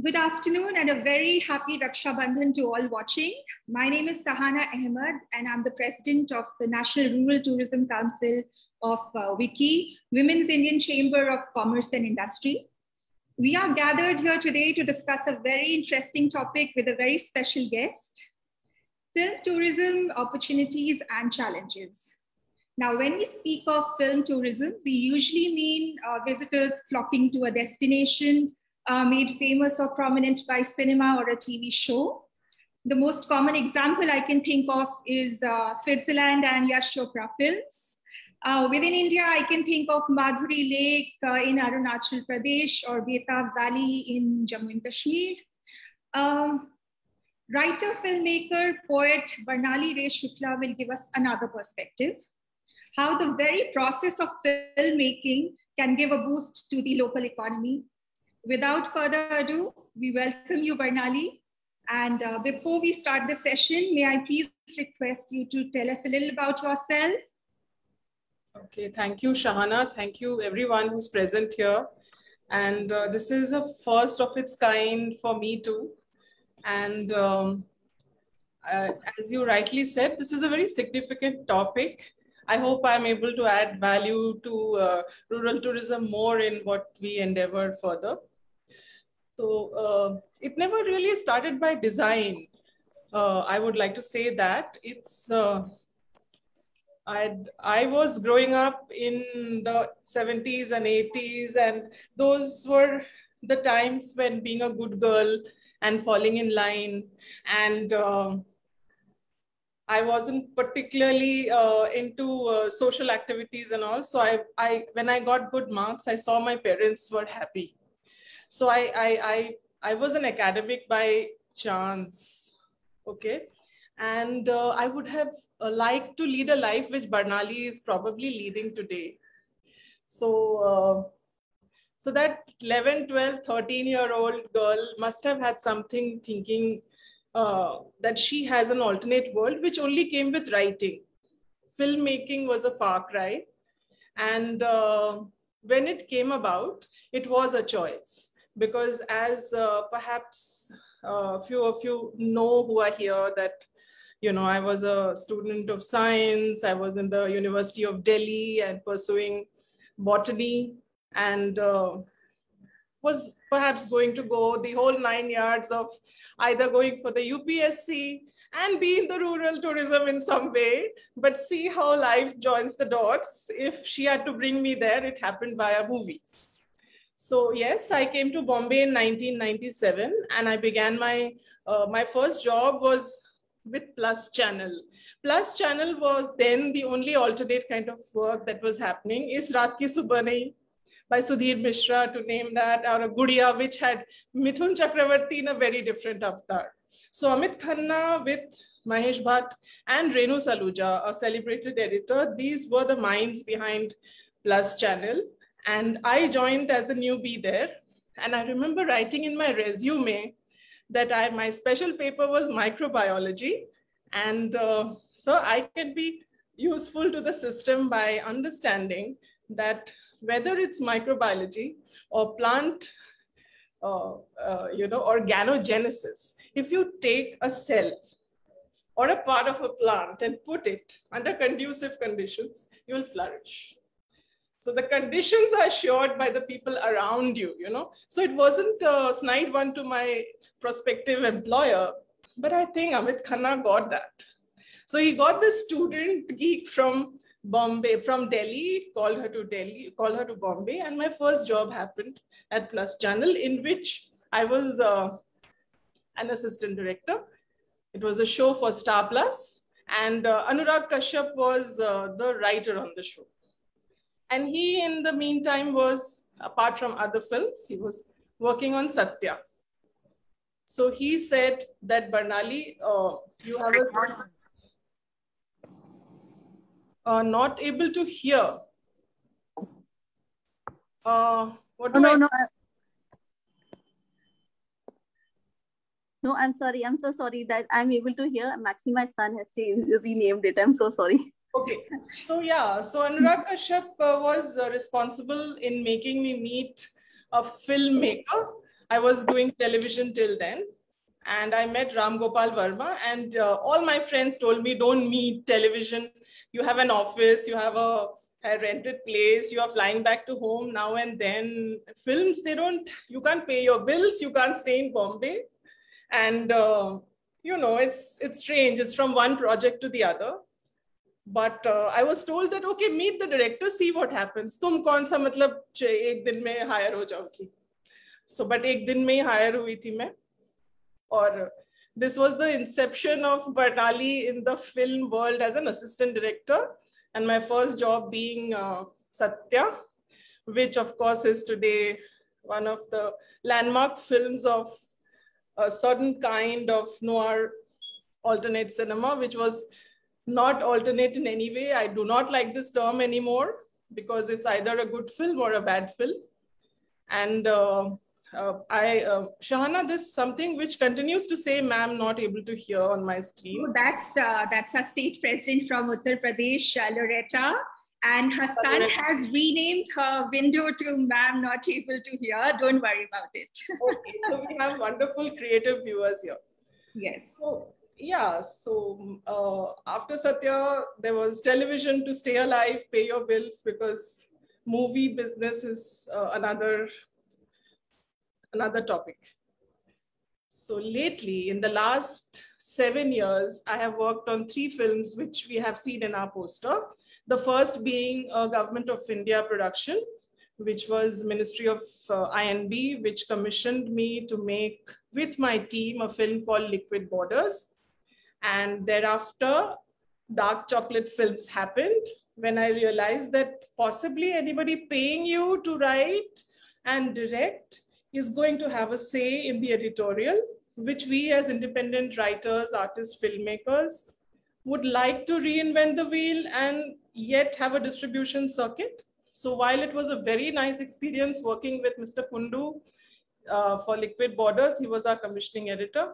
Good afternoon and a very happy Raksha Bandhan to all watching. My name is Sahana Ahmed and I'm the president of the National Rural Tourism Council of WICI, Women's Indian Chamber of Commerce and Industry. We are gathered here today to discuss a very interesting topic with a very special guest, film tourism opportunities and challenges. Now, when we speak of film tourism, we usually mean visitors flocking to a destination made famous or prominent by cinema or a TV show. The most common example I can think of is Switzerland and Yash Chopra films. Within India, I can think of Madhuri Lake in Arunachal Pradesh or Betav Valley in Jammu and Kashmir. Writer, filmmaker, poet Barnali Ray Shukla will give us another perspective, how the very process of filmmaking can give a boost to the local economy. Without further ado, we welcome you, Barnali. And before we start the session, may I please request you to tell us a little about yourself? Okay, thank you, Shahana. Thank you, everyone who's present here. And this is a first of its kind for me too. And as you rightly said, this is a very significant topic. I hope I'm able to add value to rural tourism more in what we endeavor further. So it never really started by design. I would like to say that it's, I was growing up in the 70s and 80s, and those were the times when being a good girl and falling in line, and I wasn't particularly into social activities and all. So when I got good marks, I saw my parents were happy. So I was an academic by chance, okay? And I would have liked to lead a life which Barnali is probably leading today. So, so that 11, 12, 13-year-old girl must have had something thinking that she has an alternate world, which only came with writing. Filmmaking was a far cry. And when it came about, it was a choice. Because as perhaps a few of you know who are here, that, you know, I was a student of science. I was in the University of Delhi and pursuing botany, and was perhaps going to go the whole 9 yards of either going for the UPSC and be in the rural tourism in some way, but see how life joins the dots. If she had to bring me there, it happened via movies. So yes, I came to Bombay in 1997, and I began my first job was with Plus Channel. Plus Channel was then the only alternate kind of work that was happening. Is Raat Ki Subah Nahi by Sudhir Mishra, to name that, or a Gudiya, which had Mithun Chakravarti in a very different avatar. So Amit Khanna with Mahesh Bhatt and Renu Saluja, a celebrated editor, these were the minds behind Plus Channel. And I joined as a newbie there. And I remember writing in my resume that my special paper was microbiology. And so I can be useful to the system by understanding that whether it's microbiology or plant, organogenesis, if you take a cell or a part of a plant and put it under conducive conditions, you will flourish. So the conditions are assured by the people around you, you know. So it wasn't a snide one to my prospective employer, but I think Amit Khanna got that. So he got the student geek from Bombay, from Delhi, called her to Bombay, and my first job happened at Plus Channel, in which I was an assistant director. It was a show for Star Plus, and Anurag Kashyap was the writer on the show. And he, in the meantime, was, apart from other films, he was working on Satya. So he said that, Barnali, you have not able to hear. What do I? No, I'm sorry. I'm so sorry that I'm able to hear. Actually, my son has renamed it. I'm so sorry. Okay. So yeah, so Anurag Kashyap was responsible in making me meet a filmmaker. I was doing television till then. And I met Ram Gopal Verma, and all my friends told me, don't meet television. You have an office, you have a rented place, you are flying back to home now and then. Films, you can't pay your bills, you can't stay in Bombay. And, you know, it's strange. It's from one project to the other. But I was told that, okay, meet the director, see what happens. Tum kaun sa matlab ek din mein hire ho jaogi. So, but ek din mein hire hui thi main. Or this was the inception of Barnali in the film world as an assistant director. And my first job being Satya, which of course is today one of the landmark films of a certain kind of noir alternate cinema, which was not alternate in any way. I do not like this term anymore because it's either a good film or a bad film. And Shahana, this is something which continues to say, ma'am, not able to hear on my screen. Oh, that's our state president from Uttar Pradesh, Loretta. And her son has renamed her window to ma'am, not able to hear. Don't worry about it. Okay, so we have wonderful creative viewers here. Yes. So, yeah, so after Satya, there was television to stay alive, pay your bills, because movie business is another topic. So lately, in the last 7 years, I have worked on 3 films, which we have seen in our poster. The first being a Government of India production, which was Ministry of INB, which commissioned me to make with my team a film called Liquid Borders. And thereafter, Dark Chocolate Films happened when I realized that possibly anybody paying you to write and direct is going to have a say in the editorial, which we as independent writers, artists, filmmakers would like to reinvent the wheel and yet have a distribution circuit. So while it was a very nice experience working with Mr. Kundu for Liquid Borders, he was our commissioning editor.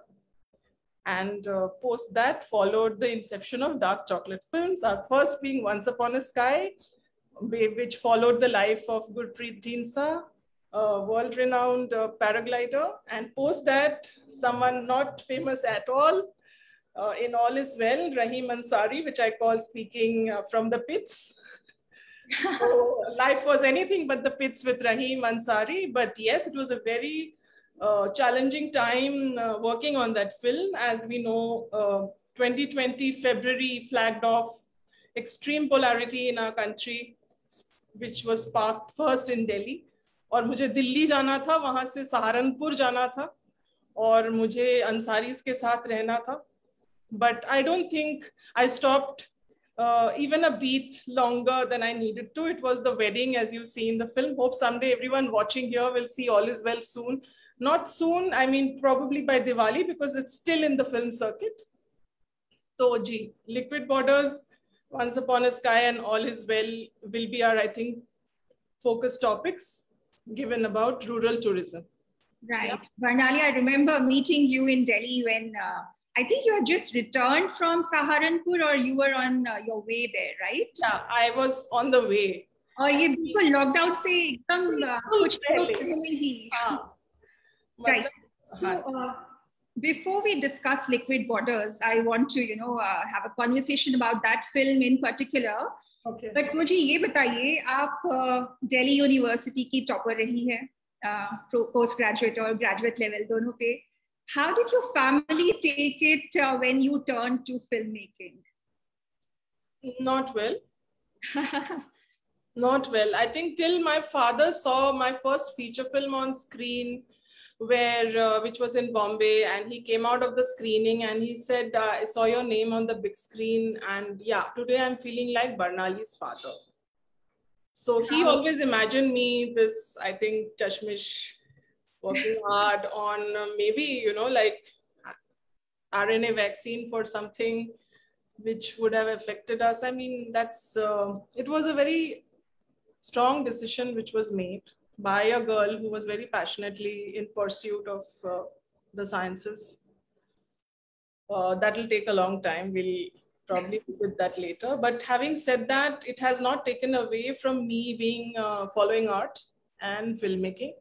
And post that followed the inception of Dark Chocolate Films, our first being Once Upon a Sky, which followed the life of Gurpreet Dhinsa, a world-renowned paraglider. And post that, someone not famous at all, in All Is Well, Rahim Ansari, which I call speaking from the pits. So life was anything but the pits with Rahim Ansari. But yes, it was a very challenging time working on that film. As we know, 2020 February flagged off extreme polarity in our country, which was sparked first in Delhi. और मुझे दिल्ली जाना था, वहाँ से सहारनपुर जाना था, और मुझे अंसारीज के साथ रहना था. But I don't think I stopped even a beat longer than I needed to. It was the wedding, as you see in the film. Hope someday everyone watching here will see All Is Well soon. Not soon, I mean probably by Diwali, because it's still in the film circuit. So, Liquid Borders, Once Upon a Sky, and All Is Well will be our, I think, focus topics given about rural tourism. Right. Yeah. Barnali, I remember meeting you in Delhi when I think you had just returned from Saharanpur, or you were on your way there, right? Yeah, I was on the way. और ये बिल्कुल lockdown से एकदम कुछ पहले ही. Right. So before we discuss Liquid Borders, I want to have a conversation about that film in particular. Okay. But मुझे ये बताइए, आप दिल्ली यूनिवर्सिटी की टॉपर रही हैं, पोस्ट ग्रेजुएट और ग्रेजुएट लेवल दोनों पे. How did your family take it when you turned to filmmaking? Not well. Not well. I think till my father saw my first feature film on screen, which was in Bombay, and he came out of the screening and he said, I saw your name on the big screen, and yeah, today I'm feeling like Barnali's father. So he always imagined me this, I think, Tashmish, working hard on maybe, like RNA vaccine for something which would have affected us. I mean, it was a very strong decision which was made by a girl who was very passionately in pursuit of the sciences. That will take a long time. We'll probably visit that later. But having said that, it has not taken away from me being following art and filmmaking.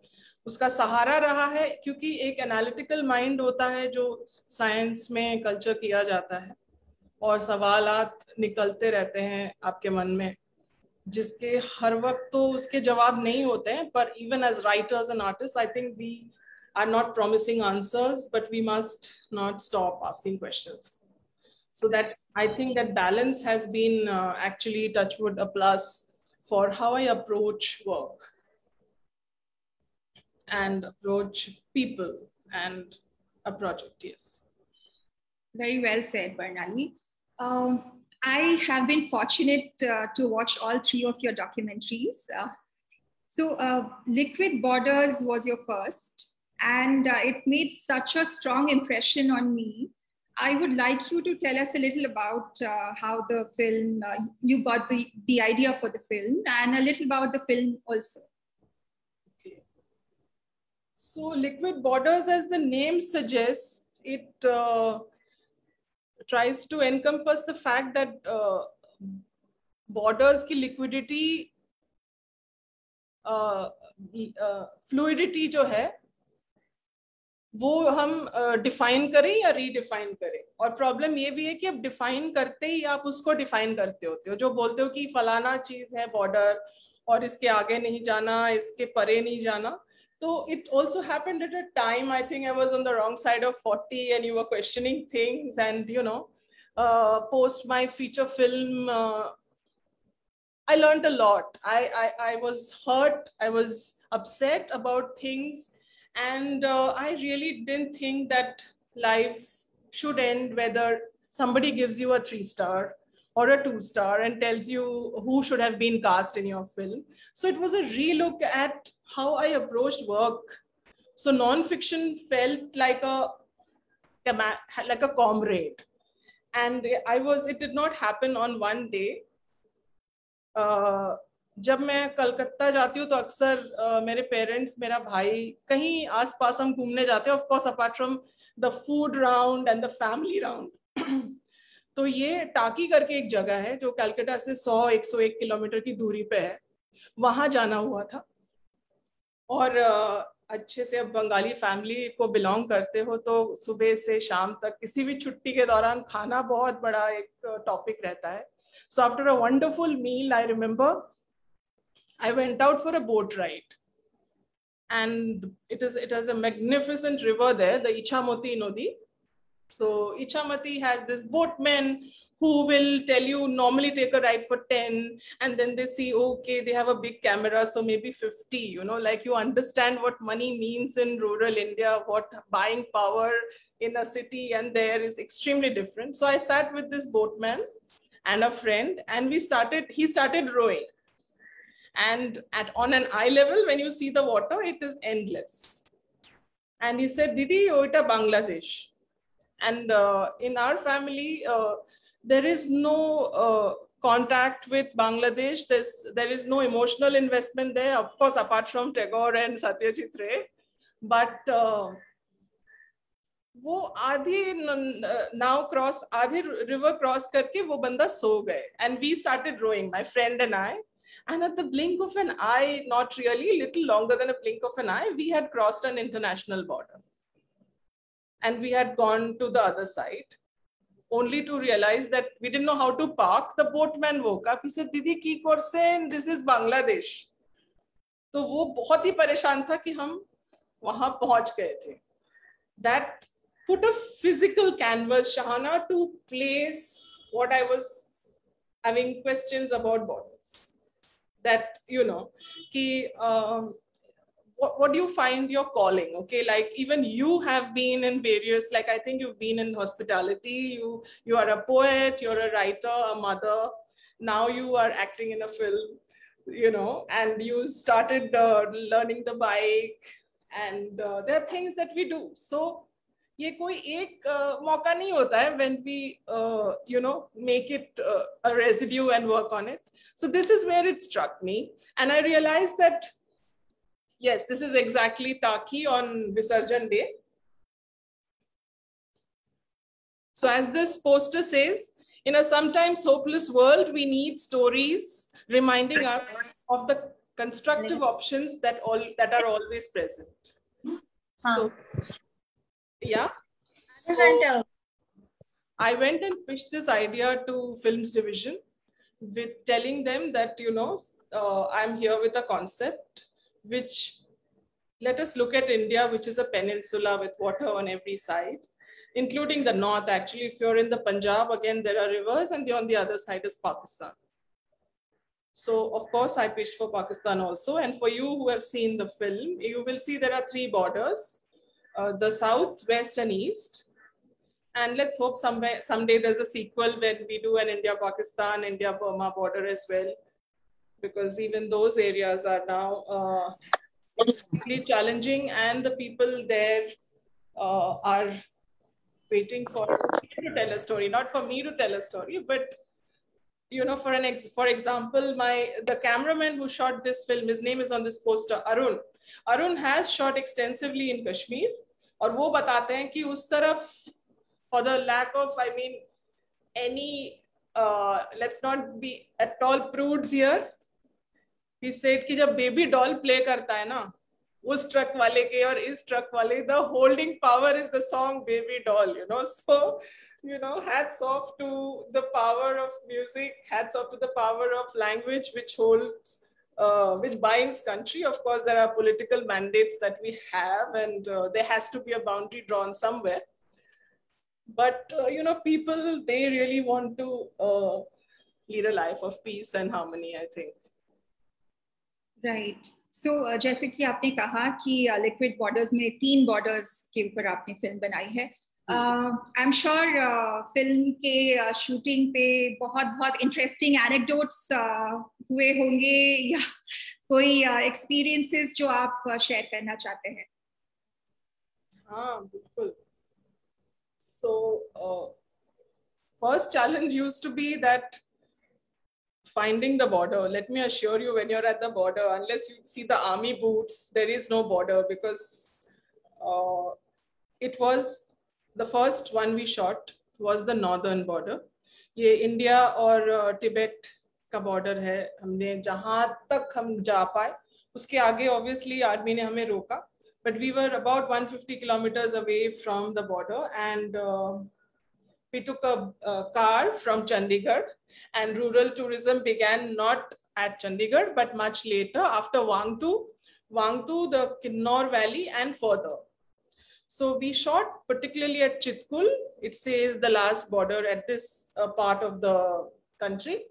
उसका सहारा रहा है, क्योंकि एक analytical mind होता है जो science में culture किया जाता है, और सवालात निकलते रहते हैं आपके मन में, जिसके हर वक्त तो उसके जवाब नहीं होते हैं, पर even as writers and artist I think we are not promising answers, but we must not stop asking questions. So that I think that balance has been actually, touchwood, a plus for how I approach work and approach people and a project. Yes. Very well said, Barnali. I have been fortunate to watch all 3 of your documentaries. So Liquid Borders was your first, and it made such a strong impression on me. I would like you to tell us a little about how the film, you got the idea for the film, and a little about the film also. Okay. So Liquid Borders, as the name suggests, it tries to encompass the fact that borders की liquidity, fluidity जो है वो हम define करें या redefine करें। और problem ये भी है कि अब डिफाइन करते ही आप उसको डिफाइन करते होते हो, जो बोलते हो कि फलाना चीज है बॉर्डर और इसके आगे नहीं जाना, इसके परे नहीं जाना। तो it also happened at a time, I think I was on the wrong side of 40 and you were questioning things, and you know, post my feature film, I learned a lot. I was hurt, I was upset about things, and I really didn't think that life should end whether somebody gives you a 3-star or a 2-star and tells you who should have been cast in your film. So it was a relook at how I approached work. So non-fiction felt like a comrade, and it did not happen on one day. जब मैं कलकत्ता जाती हूँ तो अक्सर मेरे parents, मेरा भाई, कहीं आसपास हम घूमने जाते हैं, of course apart from the food round and the family round. तो ये टाकी करके एक जगह है जो कलकत्ता से 100-101 किलोमीटर की दूरी पे है, वहां जाना हुआ था। और अच्छे से अब बंगाली फैमिली को बिलोंग करते हो तो सुबह से शाम तक किसी भी छुट्टी के दौरान खाना बहुत बड़ा एक टॉपिक रहता है। So after a wonderful meal, I remember I went out for a boat ride, and it has a magnificent river there, the Ichamati Nodi. So Ichamati has this boatmen who will tell you normally take a ride for 10, and then they see, okay, they have a big camera, so maybe 50, you know, like you understand what money means in rural India, what buying power in a city and there is extremely different. So I sat with this boatman and a friend, and he started rowing. And on an eye level, when you see the water, it is endless. And he said, Didi, oita Bangladesh. And in our family, there is no contact with Bangladesh. There is no emotional investment there, of course, apart from Tagore and Satyajit Ray. But वो आधी river cross करके वो बंदा सो गए, and we started rowing, my friend and I, and at the blink of an eye, not really, little longer than a blink of an eye, we had crossed an international border, and we had gone to the other side, only to realize that we didn't know how to park. The boatman woke up, he said, Didi ki korsen, this is Bangladesh. तो वो बहुत ही परेशान था कि हम वहां पहुंच गए थे. That put a physical canvas, Shahana, to place what I was having questions about borders. That, you know, ki, what do you find your calling? Okay, like even you have been in various, like I think you've been in hospitality, you are a poet, you're a writer, a mother, now you are acting in a film, you know, and you started learning the bike, and there are things that we do. So ये कोई एक मौका नहीं होता है when we you know, make it a residue and work on it. So this is where it struck me, and I realized that yes, this is exactly Taki on Visarjan Day. So as this poster says, in a sometimes hopeless world, we need stories reminding us of the constructive options that are always present. So yeah, so I went and pitched this idea to Films Division with telling them that, you know, I'm here with a concept which, let us look at India, which is a peninsula with water on every side, including the north. Actually, if you're in the Punjab, again, there are rivers, and on the other side is Pakistan. So of course I pitched for Pakistan also. And for you who have seen the film, you will see there are 3 borders, the south, west, and east. And let's hope someday there's a sequel when we do an India-Pakistan, India-Burma border as well, because even those areas are now extremely challenging, and the people there are waiting for me to tell a story, not for me to tell a story, but you know, for example, the cameraman who shot this film, his name is on this poster, Arun. Arun has shot extensively in Kashmir, और वो बताते हैं कि उस तरफ, for the lack of, I mean, any, let's not be at all prudes here. He said कि जब baby doll play करता है ना, उस truck वाले के और इस truck वाले, the holding power is the song Baby Doll, you know. So, you know, hats off to the power of music, hats off to the power of language, which holds, which binds country. Of course, there are political mandates that we have, and there has to be a boundary drawn somewhere. But, you know, people, they really want to lead a life of peace and harmony, I think. Right. So, जैसे कि आपने कहा कि Liquid Borders में 3 borders के ऊपर आपने film बनाई है. I'm sure फिल्म के शूटिंग पे बहुत interesting anecdotes हुए होंगे, या कोई experiences जो आप share करना चाहते हैं. हाँ, बिल्कुल. So, first challenge used to be that finding the border. Let me assure you, when you're at the border, unless you see the army boots, there is no border, because it was the first one we shot was the northern border. ये India और तिब्बत का border है. हमने जहाँ तक हम जा पाए, उसके आगे obviously आर्मी ने हमें रोका, but we were about 150 kilometers away from the border, and we took a car from Chandigarh, and rural tourism began not at Chandigarh, but much later after Wangtu, the Kinnaur Valley, and further. So we shot particularly at Chitkul. It says the last border at this part of the country.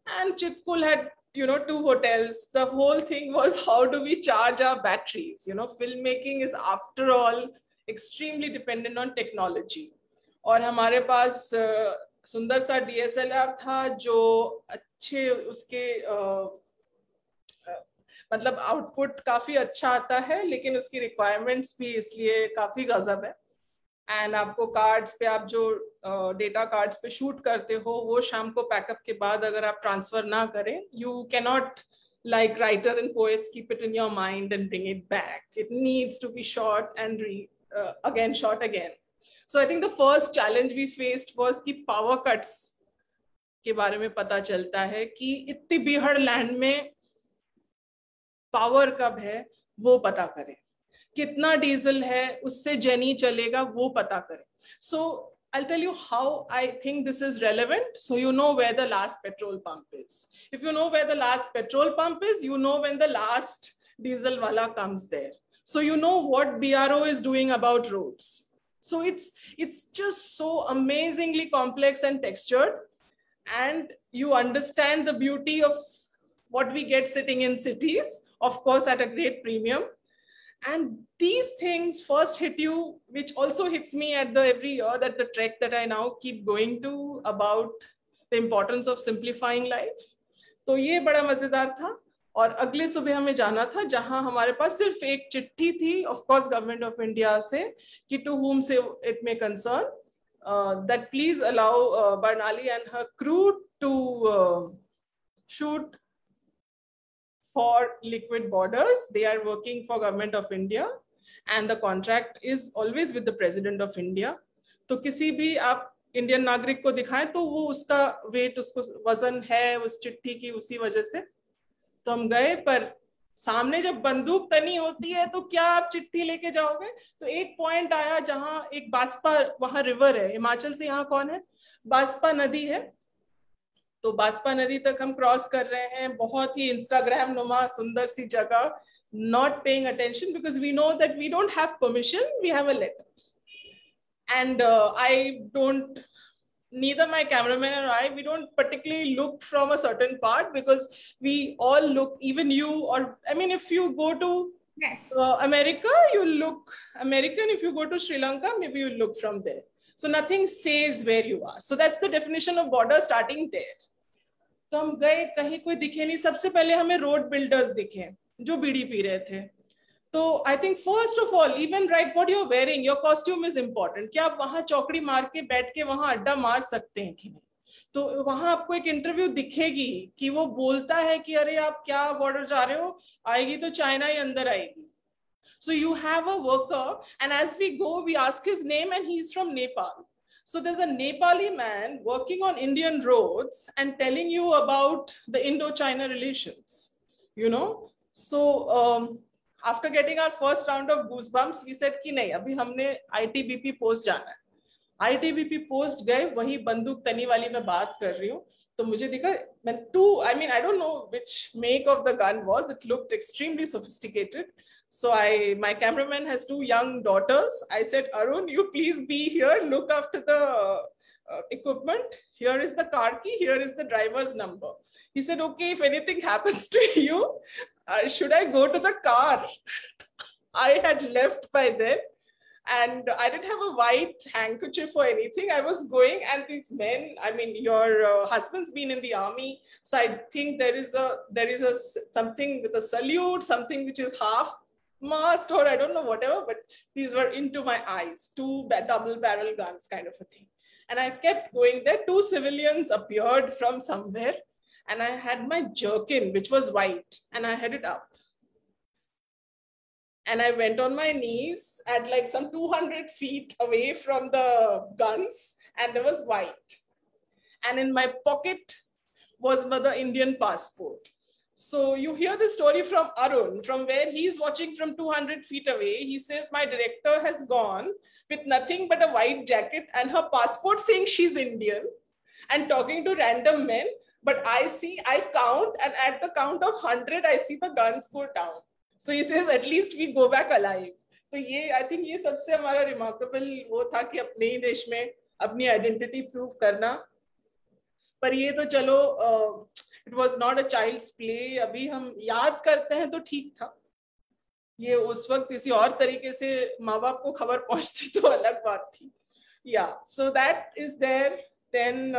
And Chitkul had, you know, 2 hotels. The whole thing was, how do we charge our batteries? You know, filmmaking is, after all, extremely dependent on technology. और हमारे पास सुंदर सा DSLR था जो अच्छे उसके मतलब output काफी अच्छा आता है, लेकिन उसकी रिक्वायरमेंट्स भी इसलिए काफी गजब है. एंड आपको कार्ड्स पे, आप जो डेटा कार्ड्स पे शूट करते हो, वो शाम को पैकअप के बाद अगर आप ट्रांसफर ना करें, you can not, like writer and poets, keep it in your mind and bring it back. It needs to be shot and again shot again. So I think the first challenge we faced was कि power cuts के बारे में पता चलता है कि इतनी बिहड़ land में पावर कब है वो पता करें, कितना डीजल है उससे जेनी चलेगा वो पता करें. So I'll tell you how I think this is relevant. So you know where the last petrol pump is. If you know where the last petrol pump is, you know when the last diesel wala comes there. So you know what BRO is doing about roads. So it's just so amazingly complex and textured, and you understand the beauty of what we get sitting in cities, of course at a great premium. And these things first hit you, which also hits me at the every year, that the trek that I now keep going to about the importance of simplifying life. तो ये बड़ा मजेदार था. और अगले सुबह हमें जाना था जहां हमारे पास सिर्फ एक चिट्ठी थी, of course government of India से, कि टू whom से it may concern, that please allow Barnali and her crew to shoot for Liquid Borders. They are working for Government of India and the contract is always with the President of India. तो किसी भी आप Indian नागरिक को दिखाएं तो वो उसका वेट, उसको वजन है उस चिट्ठी की, उसी वजह से. तो हम गए, पर सामने जब बंदूक तनी होती है तो क्या आप चिट्ठी लेके जाओगे? तो एक पॉइंट आया जहां एक बास्पा, वहां रिवर है, हिमाचल से यहाँ कौन है, बास्पा नदी है, तो बास्पा नदी तक हम क्रॉस कर रहे हैं, बहुत ही इंस्टाग्राम नुमा सुंदर सी जगह, not paying attention because we know that we don't have permission, we have a letter. And I don't, neither my cameraman or I, we don't particularly look from a certain part because we all look, even you, or I mean, if you go to America, you look American. If you go to Sri Lanka, maybe you look from there. So nothing says where you are. So that's the definition of border starting there. तो हम गए, कहीं कोई दिखे नहीं, सबसे पहले हमें रोड बिल्डर्स दिखे जो बीड़ी पी रहे थे. तो I think first of all, even right what you are wearing, your costume is important. क्या आप वहां चौकड़ी मार के बैठ के वहां अड्डा मार सकते हैं कि नहीं? तो वहां आपको एक इंटरव्यू दिखेगी कि वो बोलता है कि अरे आप क्या बॉर्डर जा रहे हो, आएगी तो चाइना ही अंदर आएगी. So you have a worker, and as we go, we ask his name, and he's from Nepal. So there's a Nepali man working on Indian roads and telling you about the Indo-China relations, you know. So after getting our first round of goosebumps, we said कि नहीं, अभी हमने ITBP post जाना है. ITBP post गए, वही बंदूक तनी वाली मैं बात कर रही हूँ. तो मुझे दिखा, I mean, I don't know which make of the gun was. It looked extremely sophisticated. So my cameraman has 2 young daughters. I said, Arun, you please be here, look after the equipment. Here is the car key, here is the driver's number. He said, okay, if anything happens to you, should I go to the car? I had left by then. And I didn't have a white handkerchief or anything. I was going, and these men, I mean, your husband's been in the army. So I think there is a something with a salute, something which is half mast, or I don't know, whatever, but these were into my eyes, 2 double barrel guns kind of a thing. And I kept going there. 2 civilians appeared from somewhere, and I had my jerkin, which was white, and I had it up. And I went on my knees at like some 200 feet away from the guns, and there was white. And in my pocket was the Indian passport. So you hear the story from Arun, from where he's watching from 200 feet away. He says, my director has gone with nothing but a white jacket and her passport saying she's Indian and talking to random men. But I count, and at the count of 100, I see the guns go down. So he says, at least we go back alive. So I think ये सबसे हमारा remarkable वो था कि अपने ही देश में अपनी identity prove करना. पर ये तो चलो, it was not a child's play. अभी हम याद करते हैं तो ठीक था. ये उस वक्त किसी और तरीके से माँ बाप को खबर पहुंचती तो अलग बात थी. Yeah, so that is there. Then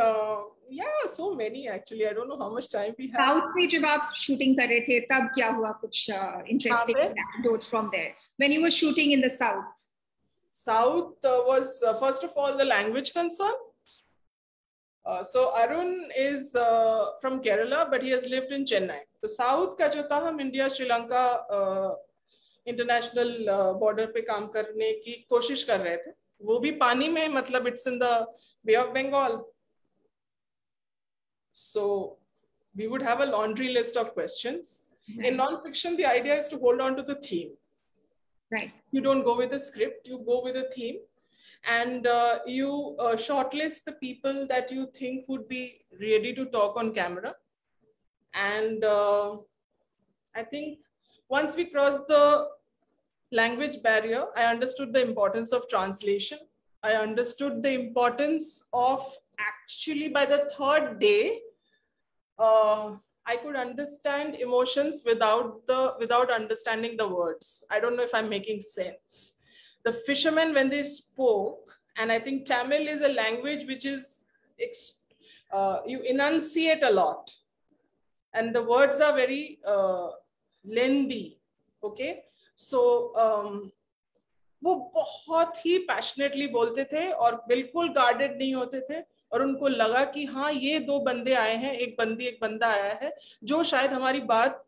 yeah, so many actually. I don't know how much time we have. South में जब आप shooting कर रहे थे तब क्या हुआ, कुछ interesting anecdotes from there when you were shooting in the south? South was first of all the language concern. So Arun is from Kerala, but he has lived in Chennai. So South का जो था, हम India Sri Lanka international border पे काम करने की कोशिश कर रहे थे. वो भी पानी में, मतलब it's in the Bay of Bengal. So we would have a laundry list of questions. Right. In non-fiction, the idea is to hold on to the theme. Right. You don't go with a script, you go with a theme. And you shortlist the people that you think would be ready to talk on camera. And I think once we crossed the language barrier, I understood the importance of translation. I understood the importance of, actually by the 3rd day, I could understand emotions without understanding the words. I don't know if I'm making sense. The fishermen, when they spoke, and I think Tamil is a language which is, you enunciate a lot. And the words are very lengthy, okay? So, वो बहुत ही passionately बोलते थे और बिल्कुल guarded नहीं होते थे, और उनको लगा कि हाँ ये 2 बंदे आए हैं, एक बंदा आया है जो शायद हमारी बात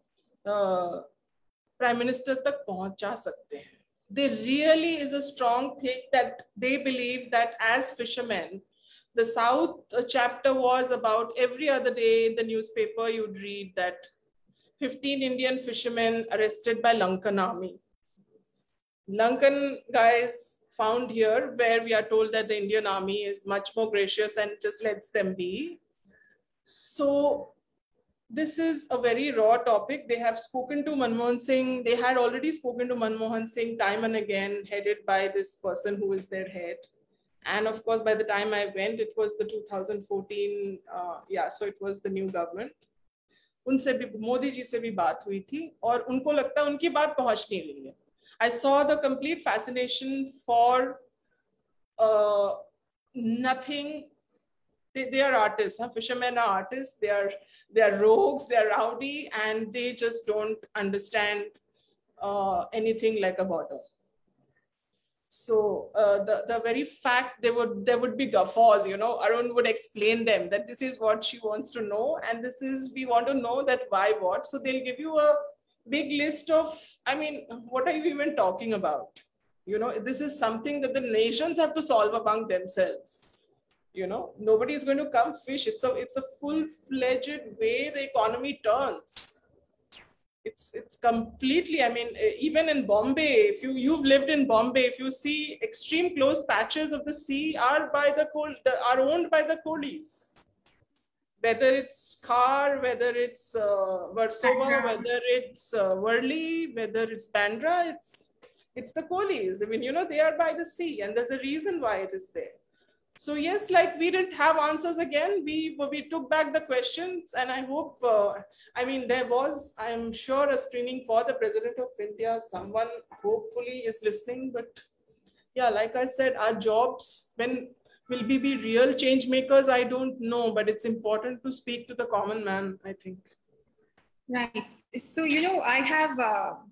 प्राइम मिनिस्टर तक पहुंचा सकते हैं. There really is a strong thing that they believe that as fishermen, the South chapter was about every other day in the newspaper you'd read that 15 Indian fishermen arrested by Lankan army. Lankan guys found here, where we are told that the Indian army is much more gracious and just lets them be. So this is a very raw topic. They have spoken to Manmohan Singh. They had already spoken to Manmohan Singh time and again, headed by this person who is their head. And of course, by the time I went, it was the 2014, so it was the new government. उनसे भी मोदी जी से भी बात हुई थी और उनको लगता है उनकी बात पहुंच नहीं रही है. I saw the complete fascination for nothing. They are artists, huh? Fishermen are artists. They are rogues, they are rowdy, and they just don't understand anything like a border. So the very fact there would be guffaws, you know, Arun would explain them that this is what she wants to know, and this is, we want to know that why what. So they'll give you a big list of, I mean, what are you even talking about? You know, this is something that the nations have to solve among themselves. You know, nobody is going to come fish. It's a full-fledged way the economy turns. It's completely, I mean, even in Bombay, if you've lived in Bombay, if you see extreme close patches of the sea are owned by the coolies. Whether it's Khar, whether it's Versova, whether it's Worli, whether it's Bandra, it's the coolies. I mean, you know, they are by the sea, and there's a reason why it is there. So yes, like we didn't have answers again. We took back the questions, and I hope, I mean, there was, I'm sure, a screening for the President of India. Someone hopefully is listening, but yeah, like I said, our jobs, when will we be real change makers? I don't know, but it's important to speak to the common man, I think. Right. So, you know, I have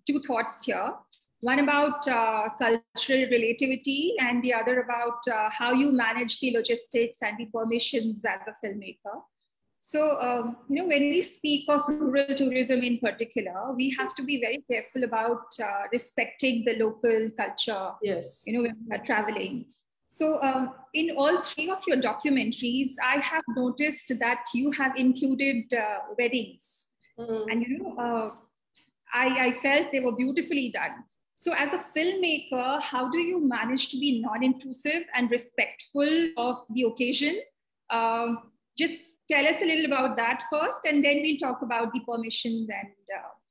two thoughts here. One about cultural relativity, and the other about how you manage the logistics and the permissions as a filmmaker. So, you know, when we speak of rural tourism in particular, we have to be very careful about respecting the local culture, yes, you know, when we are traveling. So in all three of your documentaries, I have noticed that you have included weddings. And, you know, I felt they were beautifully done. So as a filmmaker, how do you manage to be non-intrusive and respectful of the occasion? Just tell us a little about that first, and then we'll talk about the permissions and...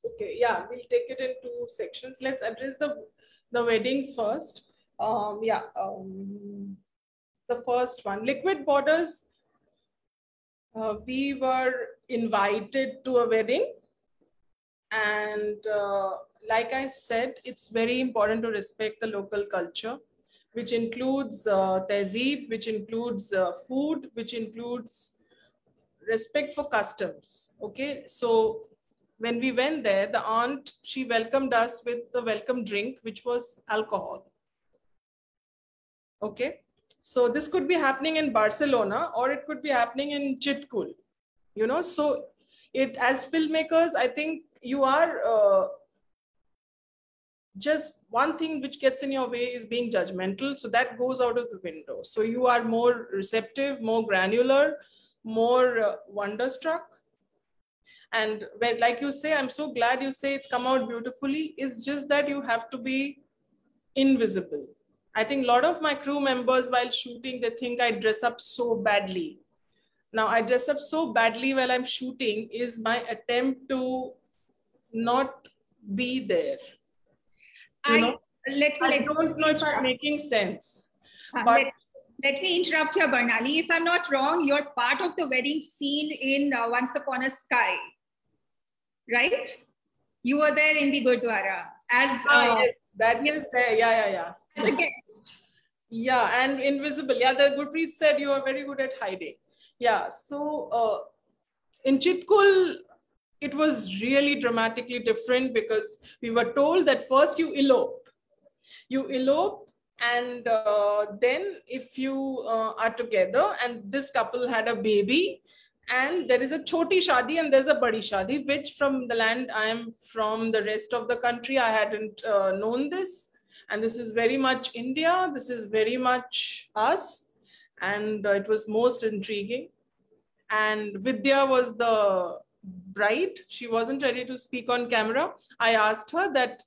Okay, yeah, we'll take it in two sections. Let's address the weddings first. The first one, Liquid Borders. We were invited to a wedding, and like I said, it's very important to respect the local culture, which includes tehzeeb, which includes food, which includes respect for customs. Okay, so when we went there, the aunt, she welcomed us with the welcome drink, which was alcohol. Okay, so this could be happening in Barcelona, or it could be happening in Chitkul, you know. So it, as filmmakers, I think you are just one thing which gets in your way is being judgmental. So that goes out of the window. So you are more receptive, more granular, more wonderstruck. And when, like you say, I'm so glad you say it's come out beautifully. It's just that you have to be invisible. I think a lot of my crew members while shooting, they think I dress up so badly. Now I dress up so badly while I'm shooting is my attempt to not be there. I don't know if I'm making sense. But let me interrupt here, Barnali. If I'm not wrong, you're part of the wedding scene in Once Upon a Sky, right? You were there in the Gurdwara as yes, that yes. Is there. Yeah. As a guest. Yeah, and invisible. Yeah, the Gurpreet said you are very good at hiding. Yeah, so in Chitkul, it was really dramatically different because we were told that first you elope. You elope, and then if you are together, and this couple had a baby, and there is a choti shadi and there's a badi shadi, which from the land I am from, the rest of the country, I hadn't known this. And this is very much India. This is very much us. And it was most intriguing. And Vidya was the bride. She wasn't ready to speak on camera. I asked her that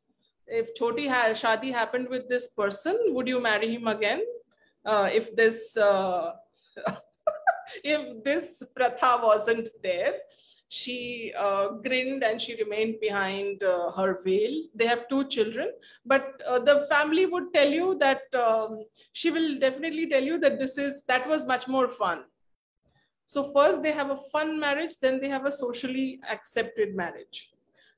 if Choti Shadi happened with this person, would you marry him again? If this if this pratha wasn't there. She grinned and she remained behind her veil. They have 2 children, but the family would tell you that she will definitely tell you that that was much more fun. So first they have a fun marriage, then they have a socially accepted marriage.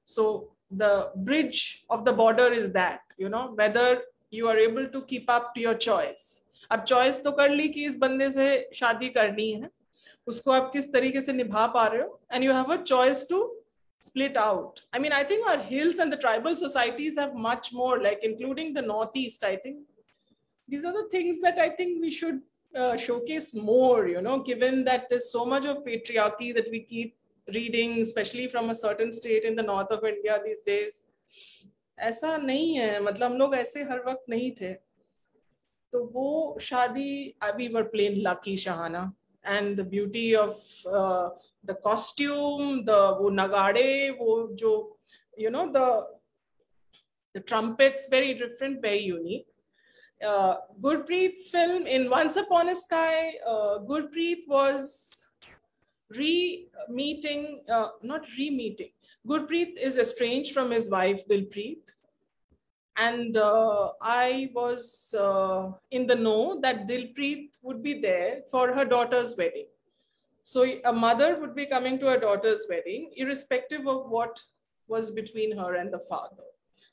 So the bridge of the border is that, you know, whether you are able to keep up to your choice. अब choice तो कर ली कि इस बंदे से शादी करनी है, उसको आप किस तरीके से निभा पा रहे हो, and you have a choice to split out. I mean, I think our hills and the tribal societies have much more, like including the Northeast. I think these are the things that I think we should showcase more, you know, given that there's so much of patriarchy that we keep reading, especially from a certain state in the north of India these days. ऐसा नहीं है, मतलब हम लोग ऐसे हर वक्त नहीं थे. तो वो शादी, we were plain lucky, Shahana, and the beauty of the costume, the वो nagade, वो जो, you know, the trumpets, very different, very unique. Gurpreet's film in Once Upon a Sky, Gurpreet was not re-meeting. Gurpreet is estranged from his wife Dilpreet, and I was in the know that Dilpreet would be there for her daughter's wedding. So a mother would be coming to her daughter's wedding, irrespective of what was between her and the father.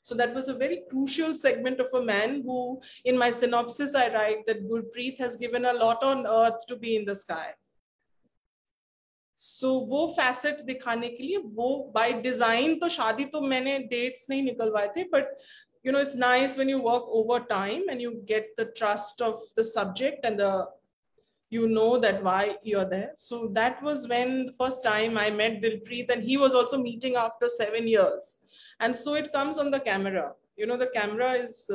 So that was a very crucial segment of a man who, in my synopsis, I write that Gurpreet has given a lot on earth to be in the sky. So वो facet दिखाने के लिए, वो by design, तो शादी तो मैंने dates नहीं निकलवाए थे, but you know, it's nice when you work over time and you get the trust of the subject and you know that why you're there. So that was when the first time I met Dilpreet, and he was also meeting after 7 years. And so it comes on the camera. You know, the camera is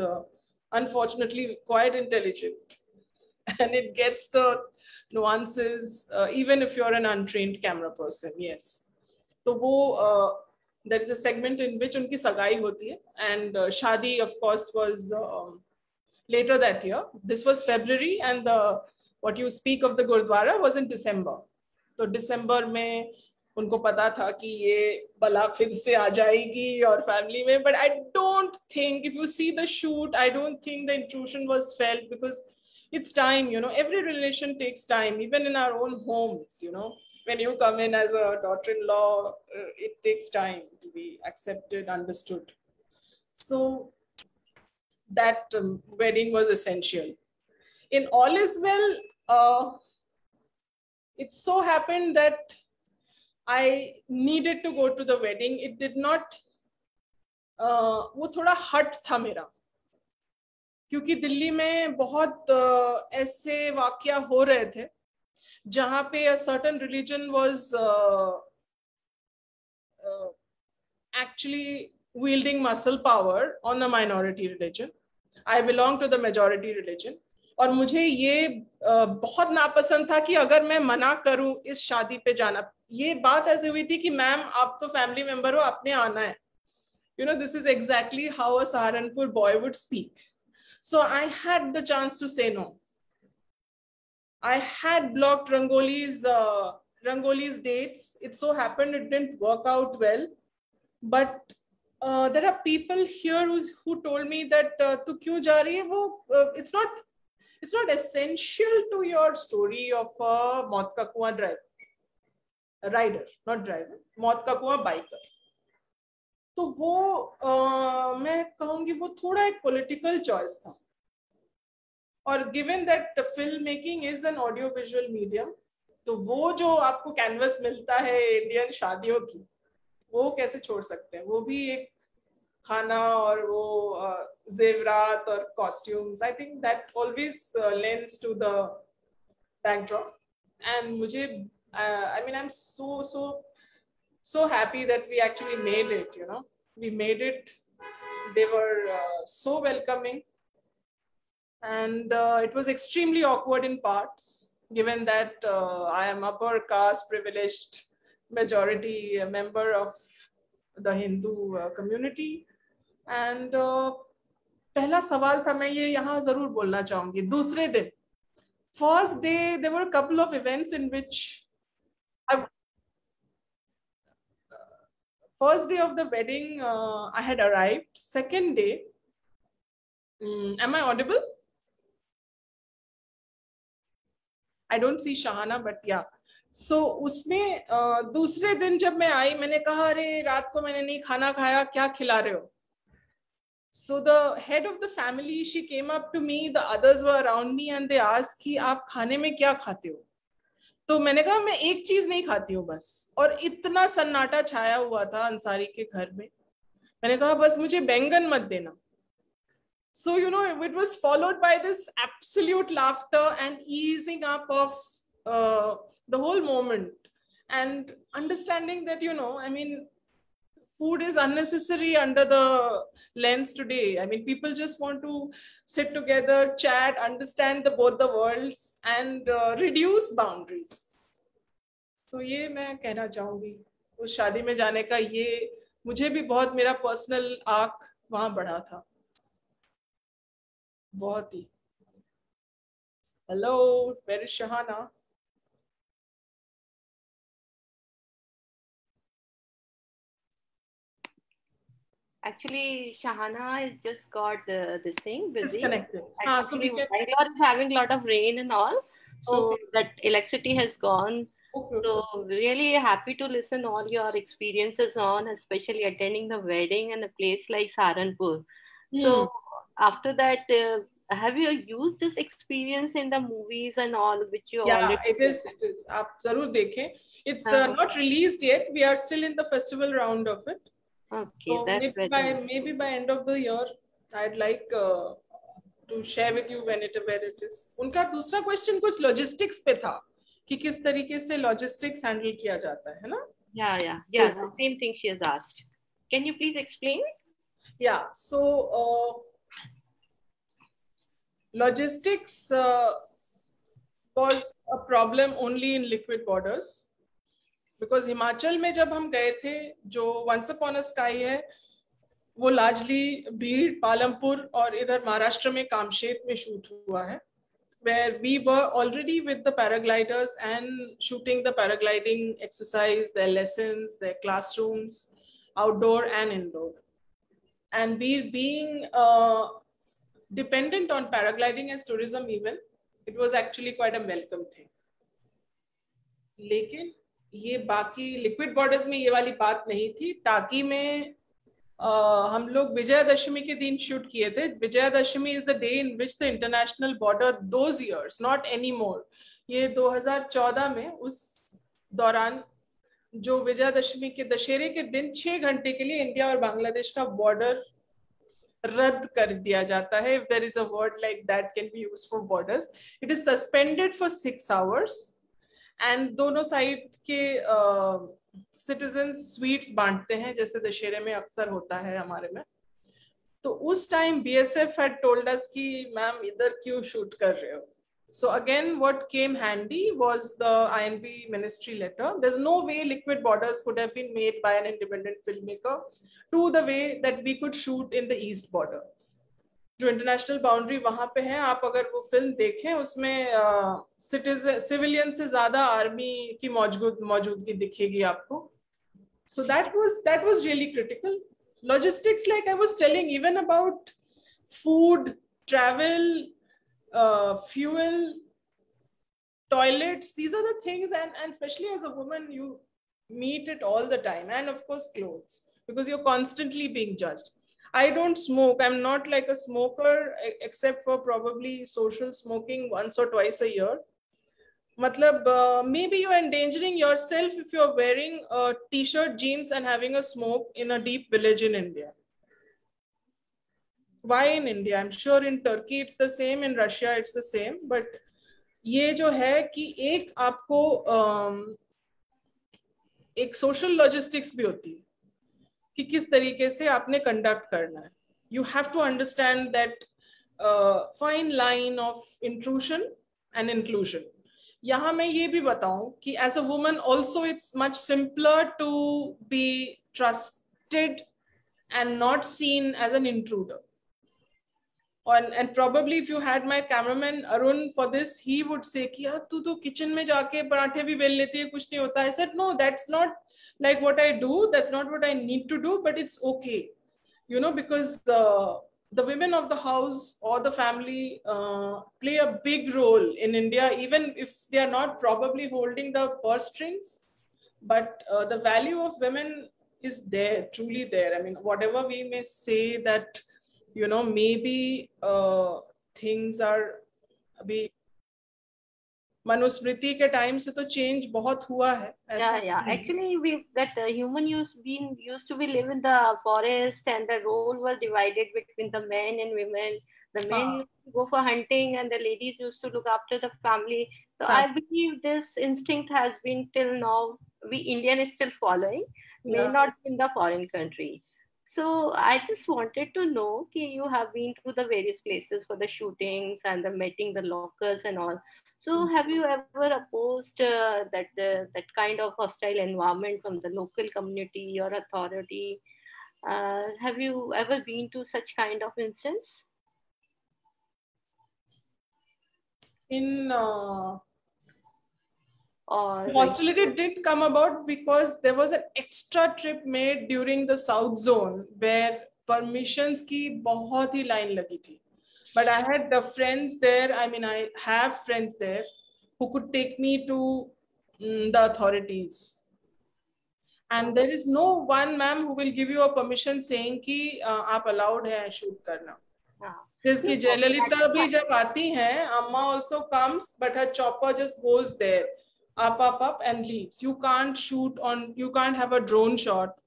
unfortunately quite intelligent and it gets the nuances, even if you're an untrained camera person. Yes. So there is a segment in which unki sagai hoti hai, and shadi, of course, was later that year. This was February, and what you speak of the Gurdwara was in December. So December mein उनको पता था कि ये बला फिर से आ जाएगी और फैमिली में, but I don't think, if you see the shoot, I don't think the intrusion was felt, because it's time, you know, every relation takes time, even in our own homes, you know, when you come in as a daughter-in-law, it takes time to be accepted, understood. So that wedding was essential. In All Is Well, it so happened that I needed to go to the wedding. It did not, वो थोड़ा हट था मेरा, क्योंकि दिल्ली में बहुत ऐसे वाक़या हो रहे थे जहाँ पे a certain religion was actually wielding muscle power on a minority religion. I belong to the majority religion. और मुझे ये बहुत नापसंद था कि अगर मैं मना करूं इस शादी पे जाना, ये बात ऐसे हुई थी कि मैम आप तो फैमिली मेंबर हो, आपने आना है. You know, this is exactly how a Saharanpur boy would speak. So I had the chance to say no. I had blocked Rangoli's dates. It so happened it didn't work out well, but there are people here who told me that tu kyun ja rahi hai? वो it's not essential to your story of a मौत का कुआं rider, not driver, मौत का कुआं biker. तो वो मैं कहूँगी वो थोड़ा एक political choice था. और given that filmmaking is an audio visual medium, तो वो जो आपको canvas मिलता है Indian शादियों की, वो कैसे छोड़ सकते हैं? वो भी एक खाना और वो जेवरात और costumes. I think that always lends to the backdrop. And मुझे I mean, I'm so happy that we actually made it, you know. We made it. They were so welcoming. And it was extremely awkward in parts, given that I am upper caste, privileged, majority member of the Hindu community. And पहला सवाल था, मैं ये यहाँ जरूर बोलना चाहूंगी. दूसरे दिन, first day, there were a couple of events in which first day of the wedding, I had arrived. Second day, am I audible? I don't see Shahana, but yeah. So उसमें दूसरे दिन जब मैं आई, मैंने कहा अरे रात को मैंने नहीं खाना खाया, क्या खिला रहे हो? So the head of the family, she came up to me, the others were around me and they asked कि आप खाने में क्या खाते हो? तो मैंने कहा मैं एक चीज नहीं खाती हूँ बस. और इतना सन्नाटा छाया हुआ था अंसारी के घर में. मैंने कहा बस मुझे बैंगन मत देना. So, you know, it was followed by this absolute laughter and easing up of the whole moment and understanding that, you know, I mean, food is unnecessary under the lens today. I mean, people just want to sit together, chat, understand both the worlds and reduce boundaries. So ये मैं कहना चाहूंगी. उस शादी में जाने का ये मुझे भी बहुत मेरा पर्सनल आर्क वहां बढ़ा था. बहुत ही. Hello, where is Shahana? Actually, Shahana has just got this thing busy. Disconnected. Actually, Bangalore is having a lot of rain and all, so Okay. that electricity has gone. Okay. So really happy to listen all your experiences on, especially attending the wedding in a place like Saharanpur. So after that, have you used this experience in the movies and all, which you already? It is. It is. आप जरूर देखें. It's not released yet. We are still in the festival round of it. Okay, So that's maybe by end of the year, I'd like to share with you where it is. उनका दूसरा question कुछ logistics पे था कि किस तरीके से logistics handle किया जाता है ना? Yeah. The same thing she has asked. Can you please explain? Yeah. So logistics was a problem only in liquid borders. Because Himachal में जब हम गए थे, जो Once Upon a Sky है, वो largely भीड़, पालमपुर और इधर महाराष्ट्र में कामशेत में शूट हुआ है, where we were already with the paragliders and shooting the paragliding exercise, their lessons, their classrooms, outdoor and indoor. And we being dependent on paragliding as tourism even, it was actually quite a welcome thing. लेकिन ये बाकी liquid borders में ये वाली बात नहीं थी. टाकी में हम लोग विजयादशमी के दिन शूट किए थे. Vijayadashami is the day in which the international border those years, not any more, ये 2014 में उस दौरान जो विजयादशमी के दशहरे के दिन 6 घंटे के लिए इंडिया और बांग्लादेश का बॉर्डर रद्द कर दिया जाता है. If there is a word like that can be used for borders, it is suspended for 6 hours. And दोनों साइड के सिटीजन्स स्वीट्स बांटते हैं जैसे दशहरे में अक्सर होता है हमारे में. तो उस time BSF had told us कि मैम इधर क्यों शूट कर रहे हो. So again, what came handy was the INB ministry letter. There's no way liquid borders could have been made by an independent filmmaker to the way that we could shoot in the east border. जो international boundary वहां पे है, आप अगर वो film देखें उसमें civilian से ज्यादा आर्मी की मौजूदगी दिखेगी आपको. So that was really critical. Logistics, like I was telling, even about food, travel, fuel, toilets, these are the things, and especially as a woman you meet it all the time. And of course clothes, because you're constantly being judged. I don't smoke. I'm not like a smoker except for probably social smoking once or twice a year. Matlab, maybe you're endangering yourself if you're wearing a t-shirt, jeans and having a smoke in a deep village in India. Why in India? I'm sure in Turkey it's the same, in Russia it's the same, but ये जो है कि एक आपको एक social logistics भी होती है कि किस तरीके से आपने कंडक्ट करना है. You have to understand that fine line of intrusion and inclusion. यहाँ मैं ये भी बताऊं कि as a woman also it's much simpler to be trusted and not seen as an intruder. And probably if you had my cameraman Arun for this, he would say कि यार तू तो kitchen में जाके पराठे भी बेल लेती है, कुछ नहीं होता. I said no, that's not like what I do, that's not what I need to do, but it's okay, you know, because the women of the house or the family play a big role in India, even if they are not probably holding the purse strings, but the value of women is there, truly there. I mean, whatever we may say that, you know, maybe things are अभी मनुस्मृति के time से तो change बहुत हुआ है. Yeah. Actually, human used to be live in the forest, and the role was divided between the men and women. The men used to go for hunting, and the ladies used to look after the family. So I believe this instinct has been till now. We Indian is still following, may not in the foreign country. So I just wanted to know, you have been to the various places for the shootings and the meeting the locals and all. So have you ever opposed that kind of hostile environment from the local community or authority? Have you ever been to such kind of instance? In hostility did come about because there was an extra trip made during the South Zone where permissions की बहुत ही line लगी थी. But I had the friends there. I mean, I have friends there who could take me to the authorities. And there is no one ma'am who will give you a permission saying कि आप allowed है shoot करना. जिसकी जयललिता भी जब आती हैं, Amma also comes, but her chopper just goes there. Up and leaves. You can't shoot on, you can't have a drone shot.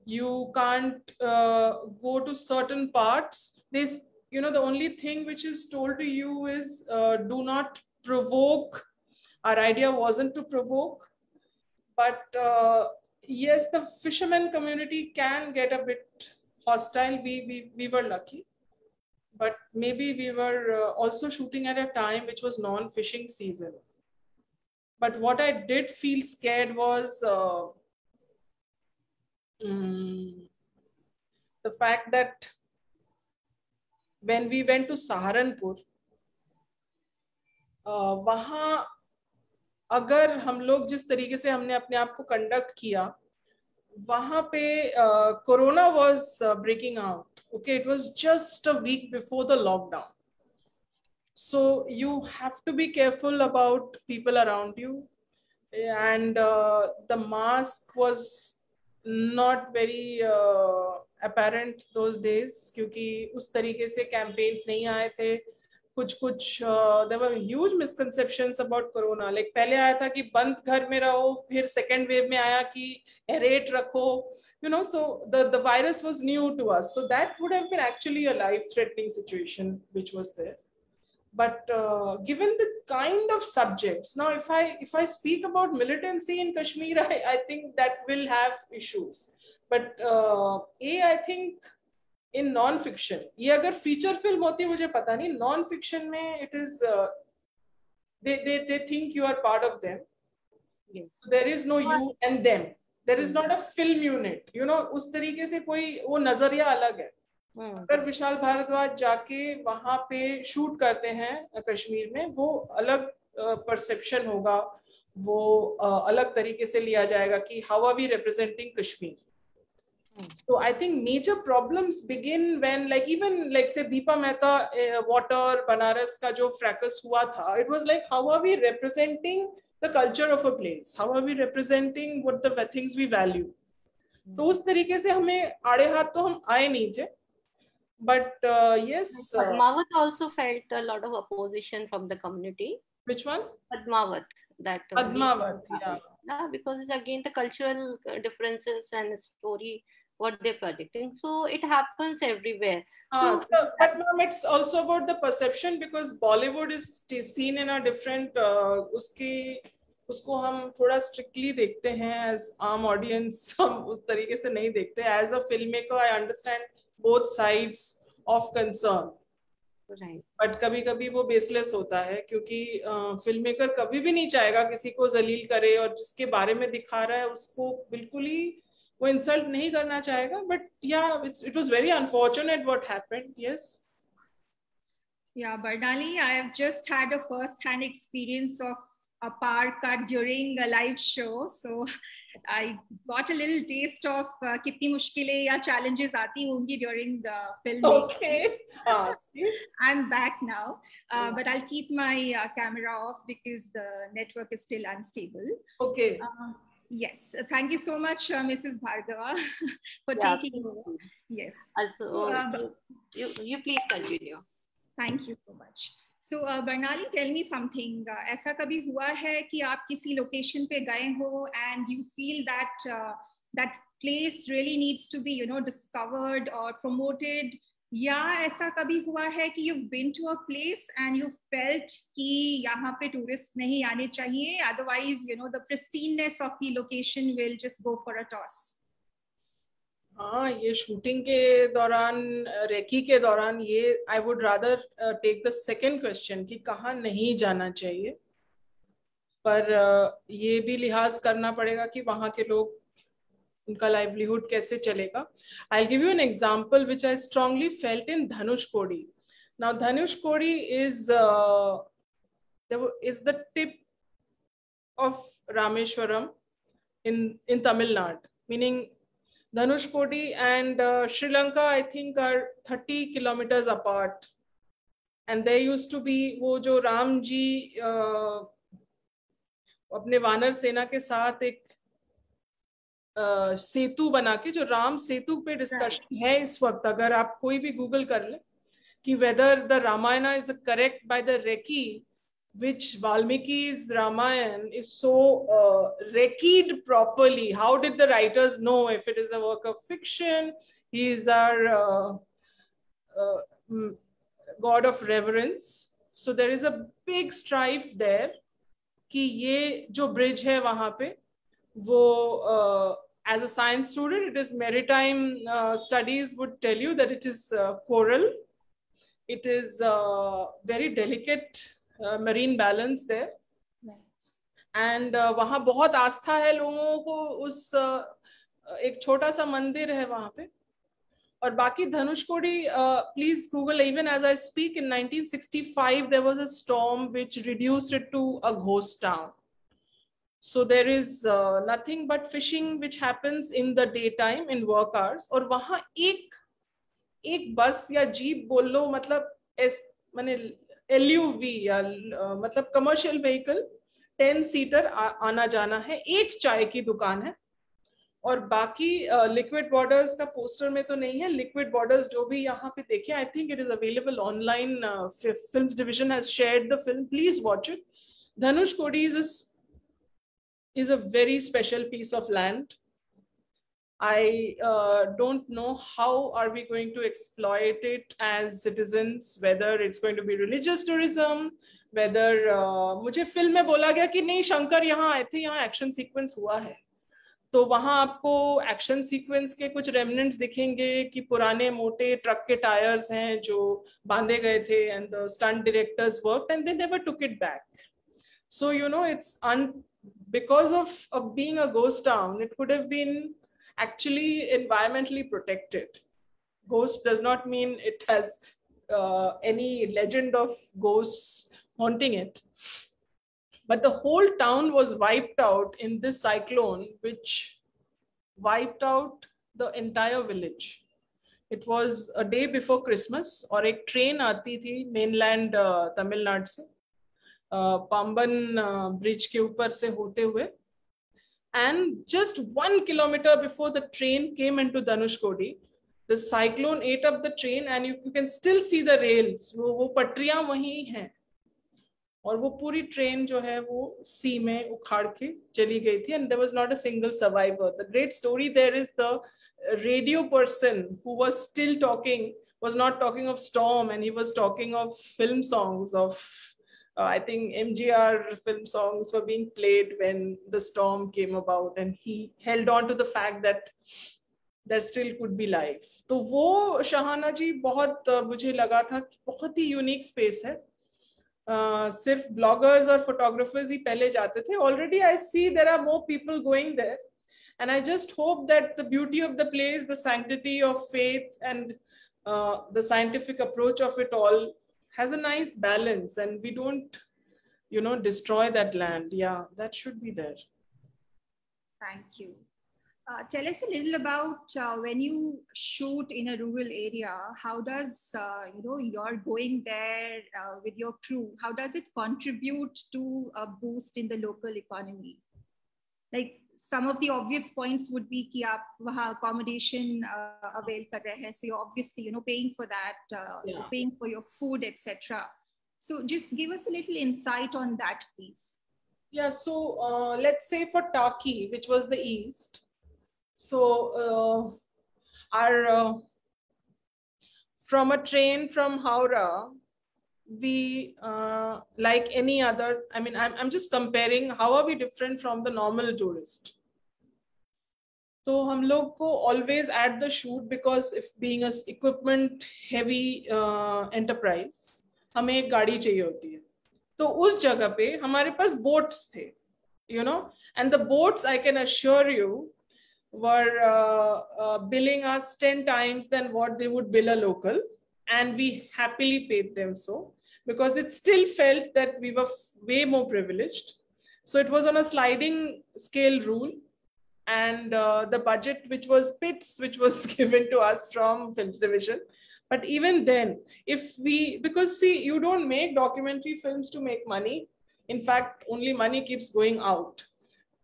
You can't go to certain parts. This, you know, the only thing which is told to you is do not provoke. Our idea wasn't to provoke, but yes, the fishermen community can get a bit hostile. We were lucky, but maybe we were also shooting at a time which was non-fishing season. But what I did feel scared was the fact that when we went to Saharanpur, वहाँ अगर हम लोग जिस तरीके से हमने अपने आप को कंडक्ट किया, वहाँ पे corona was breaking out. Okay, it was just a week before the lockdown. So you have to be careful about people around you, and the mask was not very apparent those days क्योंकि उस तरीके से campaigns नहीं आए थे. कुछ there were huge misconceptions about corona. Like पहले आया था कि बंद घर में रहो, फिर second wave में आया कि aerate रखो, you know. So the virus was new to us. So that would have been actually a life-threatening situation which was there. But given the kind of subjects, now if I speak about militancy in Kashmir, I think that will have issues. But I think in non-fiction, ये अगर feature film होती मुझे पता नहीं, non-fiction में it is they think you are part of them. Yes. There is no you and them. There is not a film unit. You know, उस तरीके से कोई वो नजरिया अलग है. अगर विशाल भारद्वाज जाके वहां पे शूट करते हैं कश्मीर में, वो अलग परसेप्शन होगा, वो अलग तरीके से लिया जाएगा कि how are we representing Kashmir. So I think major problems begin when, like, even like say Deepa Mehta water Banaras का जो fracas हुआ था, it was like how are we representing the culture of a place, how are we representing what the things we value. तो उस तरीके से हमें आड़े हाथ तो हम आए नहीं थे. But yes, Padmavat also felt a lot of opposition from the community. Which one? Padmavat. Padmavat, yeah. Because it's again the cultural differences and story what they're projecting. So it happens everywhere. But ma'am, it's also about the perception because Bollywood is seen in a different. उसको हम थोड़ा strictly देखते हैं as आम audience. हम उस तरीके से नहीं देखते. As a filmmaker, I understand both sides of concern. Right. But कभी कभी वो बेसलेस होता है, क्योंकि फिल्म मेकर कभी भी नहीं चाहेगा किसी को जलील करे, और जिसके बारे में दिखा रहा है उसको बिल्कुल ही वो इंसल्ट नहीं करना चाहेगा. बट या it was very unfortunate what happened. Yes. Yeah, Bardali, I have just had a first-hand experience of a power cut during a live show. So I got a little taste of kitni mushkile ya challenges aati hongi during the film. Okay. I'm back now, but I'll keep my camera off because the network is still unstable. Okay. Yes, thank you so much, Mrs. Bhargava, for taking over. Yes. So, you please continue. Thank you so much. So, Barnali, tell me something. ऐसा कभी हुआ है कि आप किसी location पे गए हो and you feel that that place really needs to be, discovered or promoted? या ऐसा कभी हुआ है कि you've been to a place and you felt कि यहाँ पे टूरिस्ट नहीं आने चाहिए, otherwise, the pristineness of the location will just go for a toss? हाँ, ये शूटिंग के दौरान, रेकी के दौरान, ये I would rather take the second question कि कहाँ नहीं जाना चाहिए. पर ये भी लिहाज करना पड़ेगा कि वहाँ के लोग, उनका लाइवलीहुड कैसे चलेगा. I will give you an example which I strongly felt in Dhanushkodi. Now Dhanushkodi is the tip of Rameswaram in Tamil Nadu, meaning Dhanushkodi and Sri Lanka, I think, are 30 kilometers apart. And there used to be वो जो राम जी अपने वानर सेना के साथ एक सेतु बना के, जो राम सेतु पे डिस्कशन है इस वक्त, अगर आप कोई भी गूगल कर ले कि whether the Ramayana is correct by the Reki, which Valmiki's Ramayana is so rekied properly. How did the writers know if it is a work of fiction? He is our God of reverence. So there is a big strife there कि ये जो bridge है वहाँ पे, वो as a science student, it is maritime studies would tell you that it is coral. It is very delicate marine balance there. Right. And वहाँ बहुत आस्था है लोगों को, उस एक छोटा सा मंदिर है वहाँ पे. और बाकी Dhanushkodi, please Google, even as I speak, in 1965 there was a storm which reduced it to a ghost town. So there is nothing but fishing which happens in the daytime in work hours. और वहाँ एक बस या jeep बोल लो, मतलब माने LUV या मतलब कमर्शियल व्हीकल 10 सीटर आना जाना है. एक चाय की दुकान है, और बाकी लिक्विड बॉर्डर्स का पोस्टर में तो नहीं है. लिक्विड बॉर्डर्स जो भी यहाँ पे देखे, I think it is available online. Films division has shared the film. Please watch it. Dhanushkodi is a very special piece of land. I don't know how are we going to exploit it as citizens, whether it's going to be religious tourism, whether मुझे film में बोला गया कि नहीं शंकर यहाँ आए थे, यहाँ एक्शन सीक्वेंस हुआ है, तो वहाँ आपको एक्शन सीक्वेंस के कुछ रेमिनेंट्स दिखेंगे कि पुराने मोटे ट्रक के टायर्स हैं जो बांधे गए थे, and the stunt directors worked and they never took it back. So it's because of being a ghost town, it could have been actually environmentally protected. Ghost does not mean it has any legend of ghosts haunting it. But the whole town was wiped out in this cyclone, which wiped out the entire village. It was a day before Christmas, और एक train आती थी mainland Tamil Nadu से, Pamban bridge के ऊपर से होते हुए, and just 1 kilometer before the train came into Dhanushkodi, the cyclone ate up the train, and you can still see the rails. वो पटरियां वहीं हैं, और वो पूरी ट्रेन जो है वो सी में उखाड़ के चली गई थी, and there was not a single survivor. The great story there is the radio person who was still talking was not talking of storm, and he was talking of film songs of I think MGR film songs were being played when the storm came about, and he held on to the fact that there still could be life. तो वो शहाना जी बहुत मुझे लगा था कि बहुत ही unique space है. सिर्फ ब्लॉगर्स और फोटोग्राफर्स ही पहले जाते थे. Already I see there are more people going there, and I just hope that the beauty of the place, the sanctity of faith, and the scientific approach of it all has a nice balance, and we don't, destroy that land. Yeah, that should be there. Thank you. Tell us a little about when you shoot in a rural area, how does, you're going there with your crew, how does it contribute to a boost in the local economy? Like some of the obvious points would be कि आप वहाँ accommodation avail कर रहे हैं, so you're obviously, paying for that, paying for your food, etc. So just give us a little insight on that, please. Yeah, so let's say for Taki, which was the east. So our from a train from Howrah, we like any other, I mean, I'm just comparing how are we different from the normal tourist. So हम लोग को always at the shoot, because if being a equipment heavy enterprise, हमें एक गाड़ी चाहिए होती है. तो उस जगह पे हमारे पास boats थे, and the boats, I can assure you, were billing us 10 times than what they would bill a local, and we happily paid them so, because it still felt that we were way more privileged. So it was on a sliding scale rule, and the budget, which was bits, which was given to us from Films Division. But even then, because see, you don't make documentary films to make money. In fact, only money keeps going out.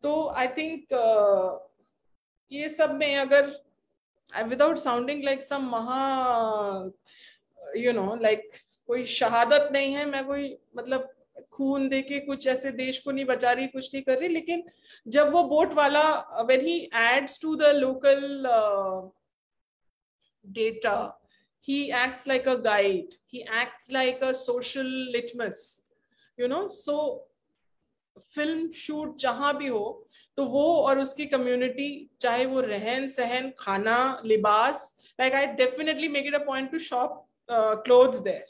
So I think ये सब में अगर, without sounding like some like कोई शहादत नहीं है, मैं कोई मतलब खून देके कुछ ऐसे देश को नहीं बचा रही, कुछ नहीं कर रही, लेकिन जब वो बोट वाला, when he adds to the local data, he acts like a guide, he acts like a social litmus, so film shoot जहां भी हो, तो वो और उसकी community, चाहे वो रहन सहन, खाना, लिबास, like I definitely make it a point to shop clothes there,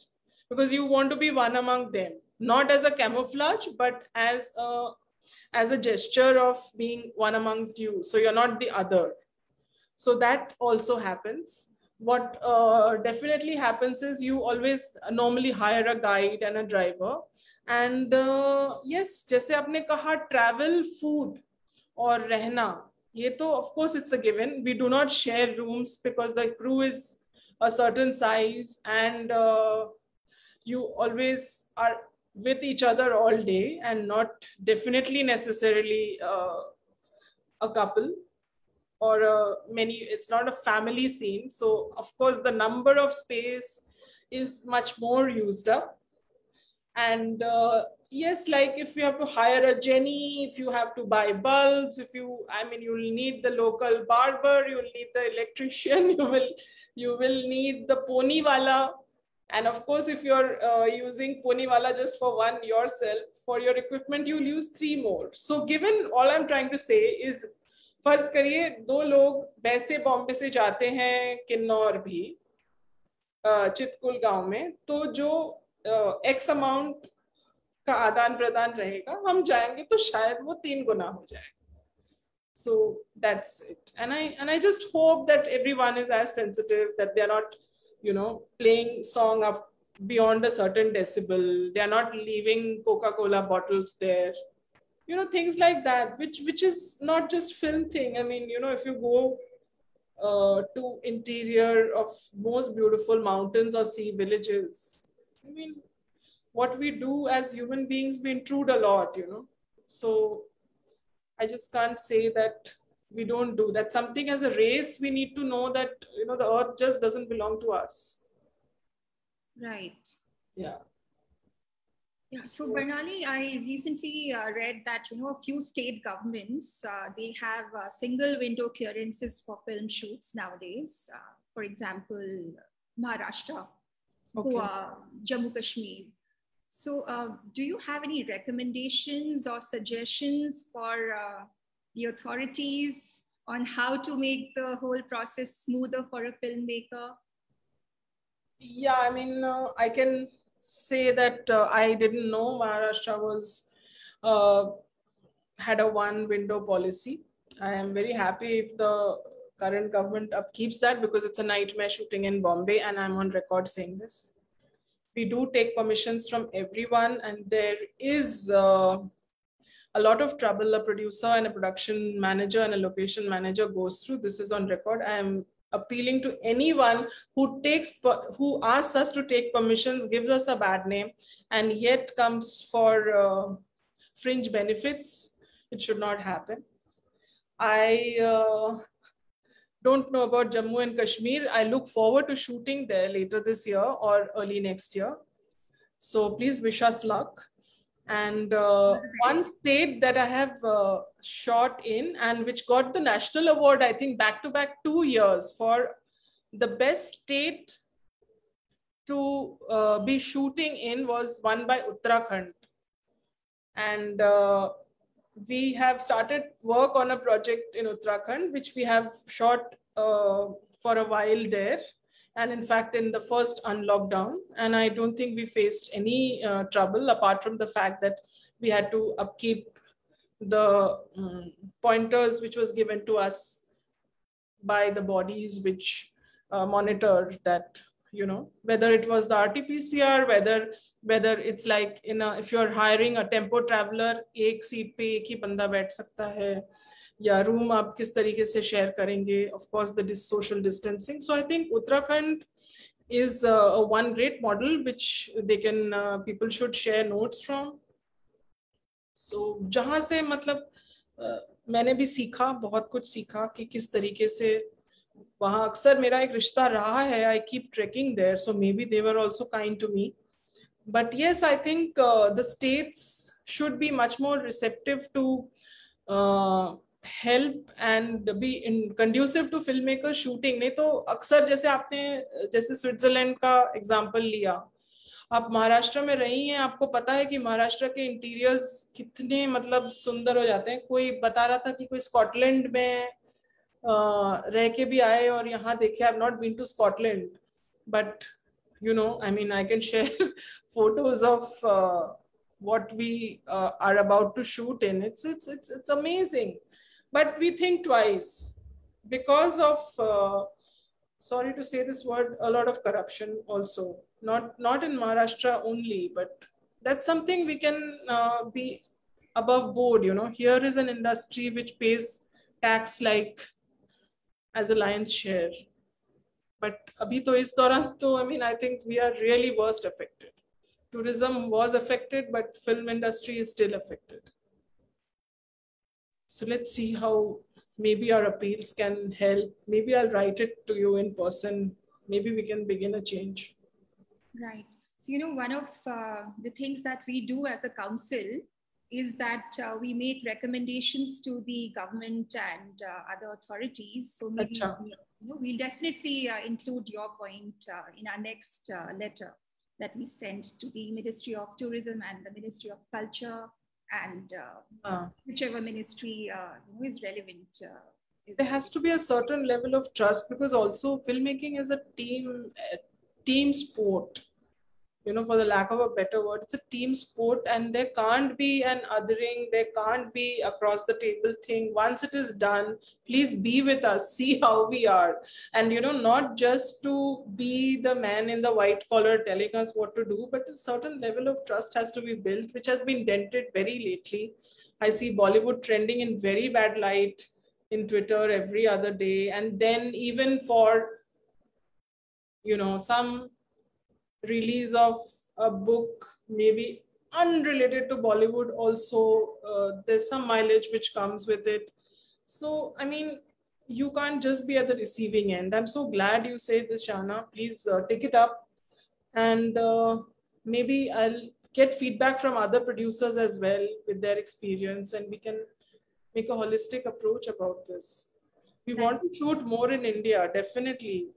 because you want to be one among them, not as a camouflage, but as a gesture of being one amongst you, so you're not the other. So that also happens. What definitely happens is you always normally hire a guide and a driver, and yes, जैसे आपने कहा, travel, food और रहना, ये तो of course it's a given. We do not share rooms because the crew is a certain size, and you always are with each other all day, and not definitely necessarily a couple or it's not a family scene. So of course the number of space is much more used up. And yes, like if you have to hire a Jenny, if you have to buy bulbs, you'll need the local barber, you'll need the electrician, you will need the pony wala. And of course, if you're using pony wala just for one yourself, for your equipment, you'll use 3 more. So given, all I'm trying to say is, फर्ज करिए 2 लोग वैसे बॉम्बे से जाते हैं किन्नौर भी, चितकुल गांव में, तो जो एक्स अमाउंट का आदान प्रदान रहेगा, हम जाएंगे तो शायद वो 3 गुना हो जाएगा. So that's it. And I just hope that everyone is as sensitive, that they're not, playing song up beyond a certain decibel. They're not leaving Coca-Cola bottles there. Things like that, which is not just film thing. I mean, if you go to interior of most beautiful mountains or sea villages, I mean, what we do as human beings, we intrude a lot, So I just can't say that we don't do that. Something as a race, we need to know that, the earth just doesn't belong to us. Right. Yeah. Yeah, so Barnali, I recently read that, a few state governments, they have single window clearances for film shoots nowadays. For example, Maharashtra, Goa, Jammu Kashmir. So do you have any recommendations or suggestions for the authorities on how to make the whole process smoother for a filmmaker? Yeah, I mean, I can say that I didn't know Maharashtra was had a one window policy. I am very happy if the current government upkeeps that, because it's a nightmare shooting in Bombay, and I'm on record saying this. We do take permissions from everyone, and there is a lot of trouble a producer and a production manager and a location manager goes through. This is on record. I am appealing to anyone who asks us to take permissions, gives us a bad name, and yet comes for fringe benefits. It should not happen. I don't know about Jammu and Kashmir. I look forward to shooting there later this year or early next year. So please wish us luck. And one state that I have shot in and which got the national award, I think back-to-back 2 years for the best state to be shooting in, was won by Uttarakhand. And we have started work on a project in Uttarakhand, which we have shot for a while there. And in fact, in the first unlockdown, and I don't think we faced any trouble, apart from the fact that we had to upkeep the pointers which was given to us by the bodies which monitor that, you know, whether it was the RT-PCR, whether it's like if you're hiring a tempo traveler, एक seat पे एक ही बंदा बैठ सकता है, या room आप किस तरीके से share करेंगे, of course the social distancing. So I think Uttarakhand is one great model which they can people should share notes from. So जहाँ से मतलब मैंने भी सीखा, बहुत कुछ सीखा कि किस तरीके से वहाँ अक्सर मेरा एक रिश्ता रहा है. I keep trekking there, so maybe they were also kind to me. But yes, I think the states should be much more receptive to help and be conducive to filmmakers shooting. नहीं तो अक्सर जैसे Switzerland का example लिया, आप महाराष्ट्र में रही हैं, आपको पता है कि महाराष्ट्र के इंटीरियर्स कितने मतलब सुंदर हो जाते हैं. कोई बता रहा था कि कोई स्कॉटलैंड में रह के भी आए और यहाँ देखे. I've not been to Scotland, but you know, I mean, I can share photos of what we are about to shoot in. It's amazing, but we think twice because of sorry to say this word, a lot of corruption also. Not in Maharashtra only, but that's something we can be above board. You know, here is an industry which pays tax like as a lion's share. But abhi to is dauran, so I mean, I think we are really worst affected. Tourism was affected, but film industry is still affected. So let's see how maybe our appeals can help. Maybe I'll write it to you in person. Maybe we can begin a change. Right. So, you know, one of the things that we do as a council is that we make recommendations to the government and other authorities. So maybe we'll definitely include your point in our next letter that we send to the Ministry of Tourism and the Ministry of Culture and whichever ministry is relevant. There has to be a certain level of trust, because also filmmaking is a team sport. You know, for the lack of a better word, it's a team sport, and there can't be an othering, there can't be across the table thing. Once it is done, please be with us, see how we are. And, you know, not just to be the man in the white collar telling us what to do, but a certain level of trust has to be built, which has been dented very lately. I see Bollywood trending in very bad light in Twitter every other day. And then even for, you know, some release of a book, maybe unrelated to Bollywood also, there's some mileage which comes with it. So, I mean, you can't just be at the receiving end. I'm so glad you say this, Shana. Please take it up. And maybe I'll get feedback from other producers as well with their experience, and we can make a holistic approach about this. We want to shoot more in India, definitely.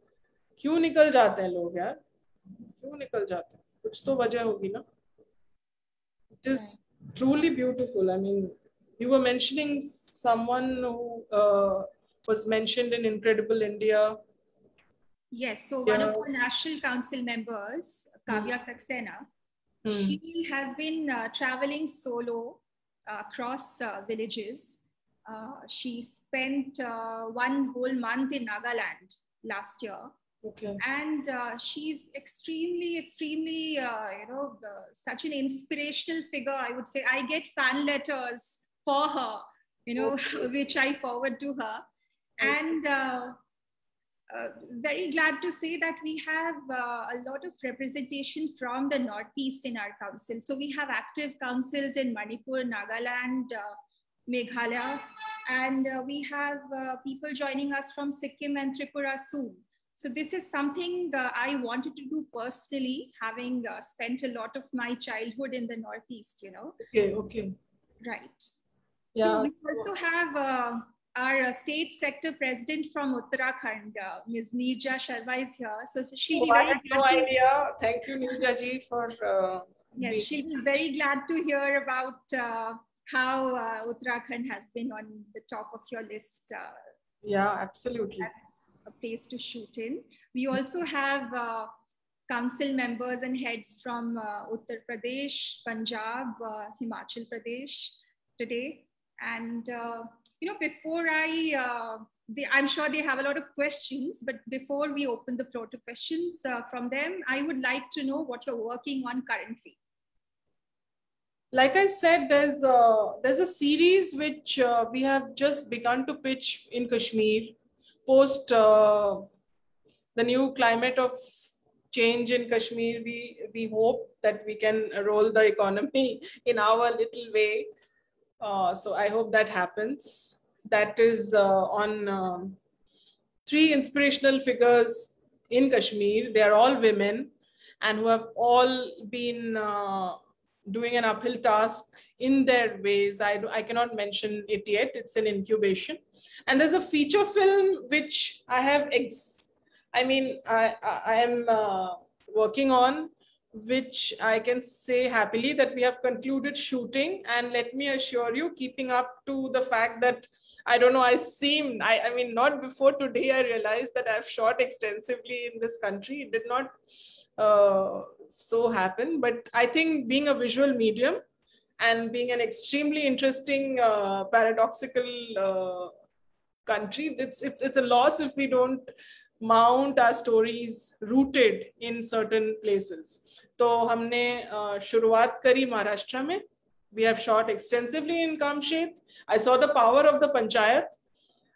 क्यों निकल जाते हैं लोग यार? क्यों निकल जाते हैं? कुछ तो वजह होगी ना? It is truly beautiful. I mean, you were mentioning someone who was mentioned in Incredible India. Yes, so one of our National Council members, Kavya Saxena, she has been traveling solo across villages. She spent 1 whole month in Nagaland last year. Okay. And she's extremely, such an inspirational figure, I would say. I get fan letters for her, which I forward to her. And very glad to say that we have a lot of representation from the Northeast in our council. So we have active councils in Manipur, Nagaland, Meghalaya, and we have people joining us from Sikkim and Tripura soon. So this is something I wanted to do personally, having spent a lot of my childhood in the Northeast, Okay. Right. Yeah. So we also have our state sector president from Uttarakhand, Ms. Neerja Sharma is here. So she'll be I had no idea. Thank you, Neerja ji, for yes, she'll be very glad to hear about how Uttarakhand has been on the top of your list. Yeah, absolutely. That's a place to shoot in. We also have council members and heads from Uttar Pradesh, Punjab, Himachal Pradesh today. And before I'm sure they have a lot of questions, but before we open the floor to questions from them, I would like to know what you're working on currently. Like I said, there's a series which we have just begun to pitch in Kashmir post the new climate of change in Kashmir. We hope that we can roll the economy in our little way. So I hope that happens. That is on 3 inspirational figures in Kashmir. They are all women and who have all been doing an uphill task in their ways. I cannot mention it yet. It's in incubation. And there's a feature film which I have, I am working on, which I can say happily that we have concluded shooting. And let me assure you, keeping up to the fact that, I don't know, I mean, not before today, I realized that I've shot extensively in this country. It did not so happen, but I think being a visual medium and being an extremely interesting, paradoxical country, it's a loss if we don't mount our stories rooted in certain places. तो हमने शुरुआत करी महाराष्ट्र में. We have shot extensively in Kamshet. I saw the power of the panchayat.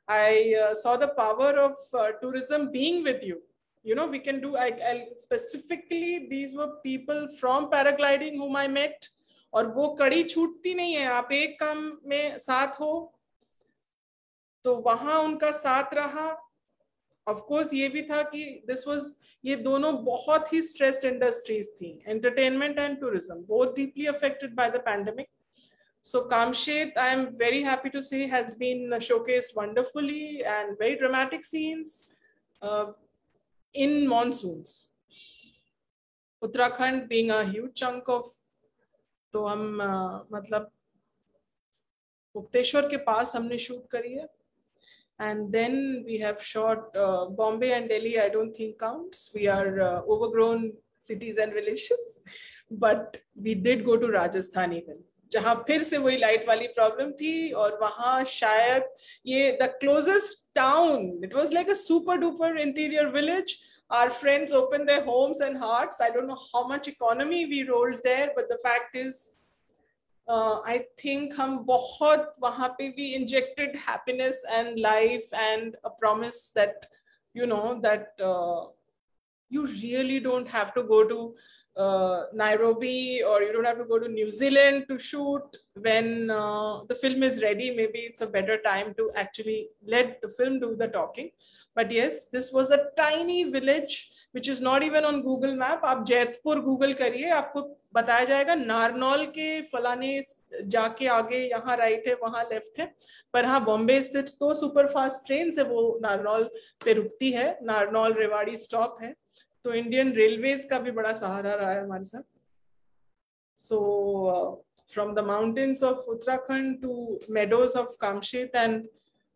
I saw the power of tourism being with you. We can do, specifically, these were people from paragliding whom I met. और वो कड़ी छूटती नहीं है. आप एक काम में साथ हो तो वहां उनका साथ रहा. Of course, ये भी था कि ये दोनों बहुत ही stressed industries थी, entertainment and tourism, both deeply affected by the pandemic. So Kamshet, I am very happy to say, has been showcased wonderfully and very dramatic scenes in monsoons. Uttarakhand being a huge chunk of, तो हम मतलब मुक्तेश्वर के पास हमने shoot करी है. And then we have shot Bombay and Delhi, I don't think counts. We are overgrown cities and villages. But we did go to Rajasthan even. जहाँ फिर से वही लाइट वाली प्रॉब्लम थी और वहाँ शायद ये the closest town. It was like a super duper interior village. Our friends opened their homes and hearts. I don't know how much economy we rolled there, but the fact is, I think हम बहुत वहाँ पे भी injected happiness and life and a promise that, that you really don't have to go to Nairobi or you don't have to go to New Zealand to shoot. When the film is ready, maybe it's a better time to actually let the film do the talking. But yes, this was a tiny village which is not even on Google Map. आप Jaitpur Google करिए, आपको बताया जाएगा नारनौल के फलाने जाके आगे यहाँ राइट है, वहाँ लेफ्ट है. पर हाँ, बॉम्बे से तो सुपर फास्ट ट्रेन से वो नारनौल पे रुकती है. नारनौल रेवाड़ी स्टॉप है. तो इंडियन रेलवेज का भी बड़ा सहारा रहा है हमारे साथ. So from the mountains of Uttarakhand to meadows of Kamshet and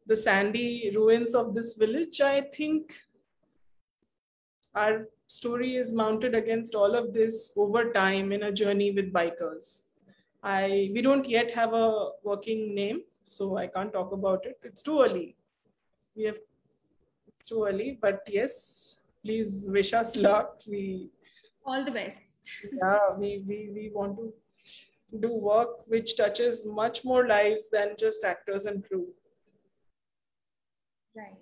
the sandy ruins of this village. I think our story is mounted against all of this over time in a journey with bikers. We don't yet have a working name, so I can't talk about it. It's too early. It's too early, but yes, please wish us luck. All the best. Yeah, we want to do work which touches much more lives than just actors and crew. Right.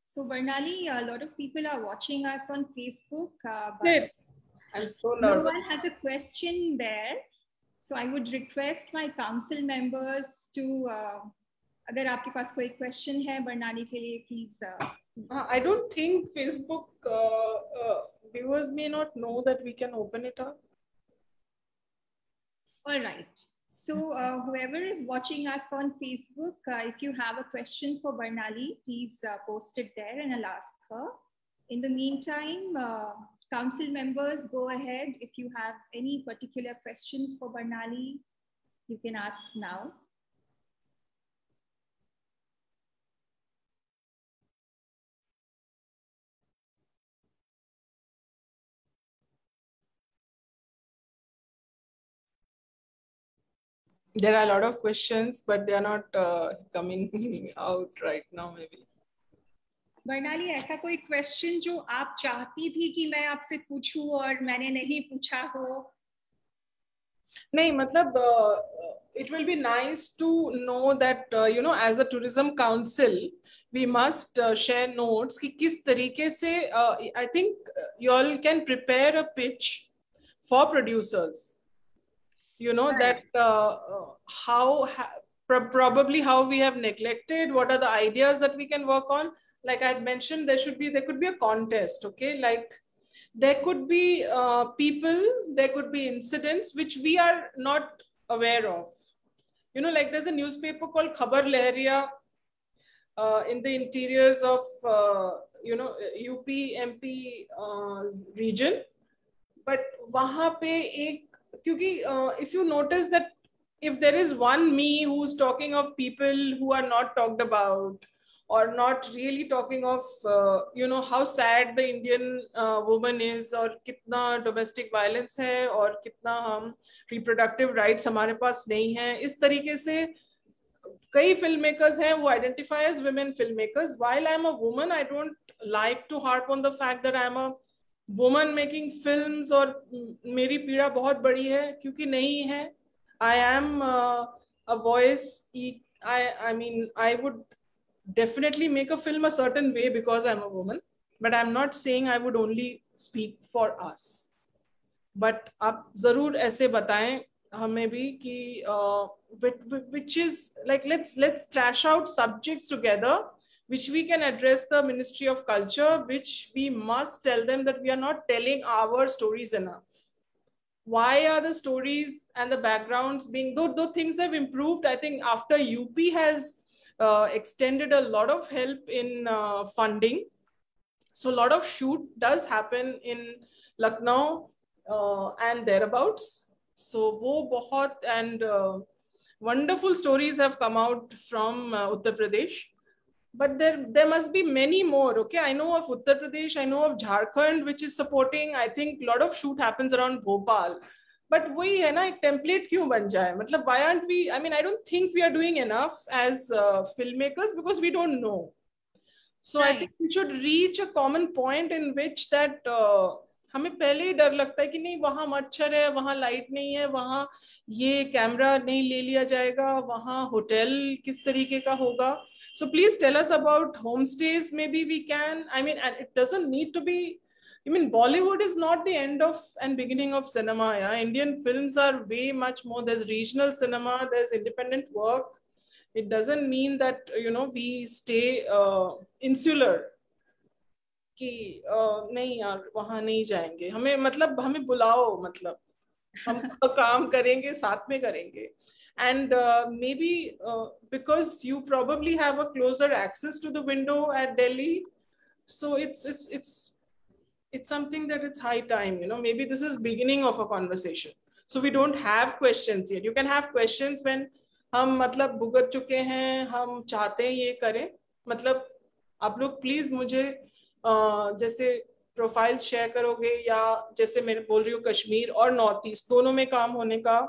So Barnali, a lot of people are watching us on Facebook, but Great. I'm so no nervous. one has a question there. So I would request my council members to, अगर आपके पास कोई question है Barnali के लिए, please. I don't think Facebook viewers may not know that we can open it up. All right. So whoever is watching us on Facebook, if you have a question for Barnali, please post it there and I'll ask her. In the meantime, council members, go ahead. If you have any particular questions for Barnali, you can ask now. There are a lot of questions, but they are not coming out right now, maybe. Barnali, ऐसा कोई question जो आप चाहती थी कि मैं आपसे पूछूं और मैंने नहीं पूछा हो? नहीं, मतलब it will be nice to know that you know, as a tourism council, we must share notes कि किस तरीके से I think you all can prepare a pitch for producers. You know, right. That probably how we have neglected, what are the ideas that we can work on. Like I had mentioned, there could be a contest, okay? Like there could be people, there could be incidents which we are not aware of. You know, like there's a newspaper called Khabar Lehriya in the interiors of, you know, UP, MP region. But wahan pe ek, kyunki if you notice that if there is one me who's talking of people who are not talked about, or not really talking of, you know, how sad the Indian woman is, or kitna domestic violence hai, or kitna hum reproductive rights hamare paas nahi hai. Is tarike se kai filmmakers hain who identify as women filmmakers. While I'm a woman, I don't like to harp on the fact that I'm a woman making films और मेरी पीड़ा बहुत बड़ी है, क्योंकि नहीं है. I am a voice. I mean, I would definitely make a film a certain way because I'm a woman, but I'm not saying I would only speak for us. But आप जरूर ऐसे बताएं हमें भी कि which is like, let's thrash out subjects together which we can address the Ministry of Culture, which we must tell them that we are not telling our stories enough. Why are the stories and the backgrounds being, though things have improved, I think after UP has extended a lot of help in funding. So a lot of shoot does happen in Lucknow and thereabouts. So wo bahut, and wonderful stories have come out from Uttar Pradesh. But there must be many more, okay? I know of Uttar Pradesh, I know of Jharkhand, which is supporting. I think a lot of shoot happens around Bhopal. But वही है ना, एक template क्यों बन जाए? मतलब why aren't we? I mean, I don't think we are doing enough as filmmakers because we don't know. So right. I think we should reach a common point in which that हमें पहले ही डर लगता है कि नहीं वहाँ मच्छर है, वहाँ लाइट नहीं है, वहाँ ये कैमरा नहीं ले लिया जाएगा, वहाँ होटल किस तरीके का होगा. So please tell us about homestays. Maybe we can. I mean, and it doesn't need to be. I mean, Bollywood is not the end of and beginning of cinema. Yeah, Indian films are way much more. There's regional cinema. There's independent work. It doesn't mean that, you know, we stay insular. कि नहीं यार वहाँ नहीं जाएंगे. हमें मतलब हमें बुलाओ, मतलब हम काम करेंगे, साथ में करेंगे. And maybe because you probably have a closer access to the window at Delhi, so it's something that it's high time, you know. Maybe this is beginning of a conversation. So we don't have questions yet. You can have questions when हम मतलब भुगत चुके हैं, हम चाहते हैं ये करें। मतलब आप लोग प्लीज मुझे जैसे प्रोफाइल शेयर करोगे, या जैसे मैं बोल रही हूँ कश्मीर और नॉर्थ ईस्ट दोनों में काम होने का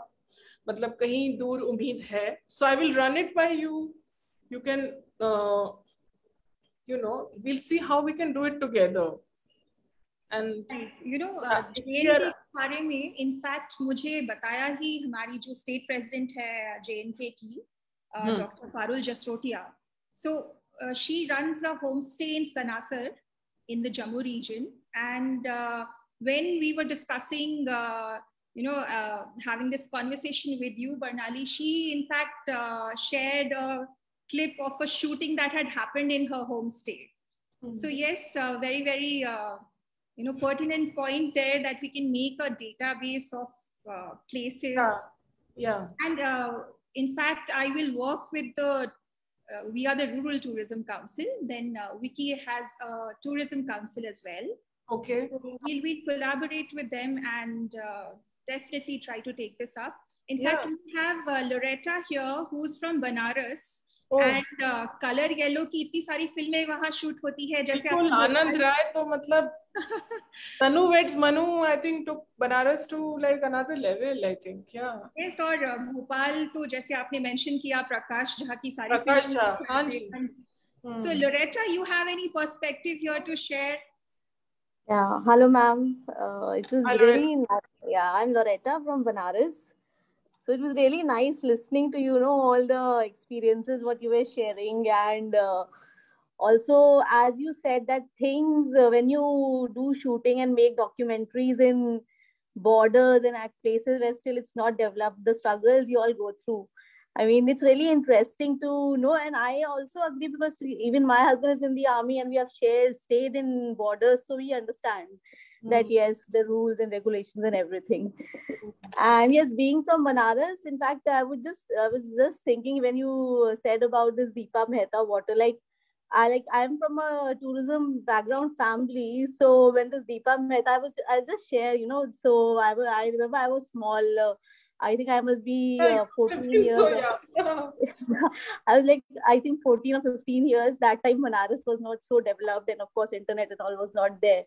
मतलब कहीं दूर उम्मीद है। So I will run it by you, you can we'll see how we can do it together. And JN के बारे में इनफैक्ट मुझे बताया ही हमारी जो स्टेट प्रेसिडेंट है JNK की, doctor Parul Jasrotia. So she runs a homestay in Sanasar in the Jammu region, and when we were discussing having this conversation with you, Barnali, she in fact shared a clip of a shooting that had happened in her homestay. So yes, very very pertinent point there, that we can make a database of places. Yeah. And in fact, I will work with we are the Rural Tourism Council. Then Wiki has a tourism council as well. Okay. So we'll collaborate with them and definitely try to take this up. In fact, we have Loretta here, who's from Banaras. And Color Yellow की इतनी सारी फिल्में वहाँ shoot होती है. जैसे आनंद राय तो मतलब Tanu Weds Manu, I think took Banaras to like another level, I think. Yeah. Yes, और भोपाल तो जैसे आपने मेंशन किया प्रकाश झा की सारी फिल्में. हाँ जी. So Loretta, you have any perspective here to share? Yeah, hello ma'am. It was really nice. Yeah, I'm Loretta from Banaras. So it was really nice listening to, all the experiences, what you were sharing. And also, as you said, that things, when you do shooting and make documentaries in borders and at places where still it's not developed, the struggles you all go through. I mean, it's really interesting to know. And I also agree, because even my husband is in the army and we have stayed in borders. So we understand that, yes, the rules and regulations and everything. And yes, being from Banaras, in fact, I was just thinking when you said about this Deepa Mehta water, I'm from a tourism background family. So when this Deepa Mehta, I'll just share, so I remember I was small. I think I must be 14 years. So, yeah. I was I think 14 or 15 years. That time Banaras was not so developed, and of course internet and all was not there.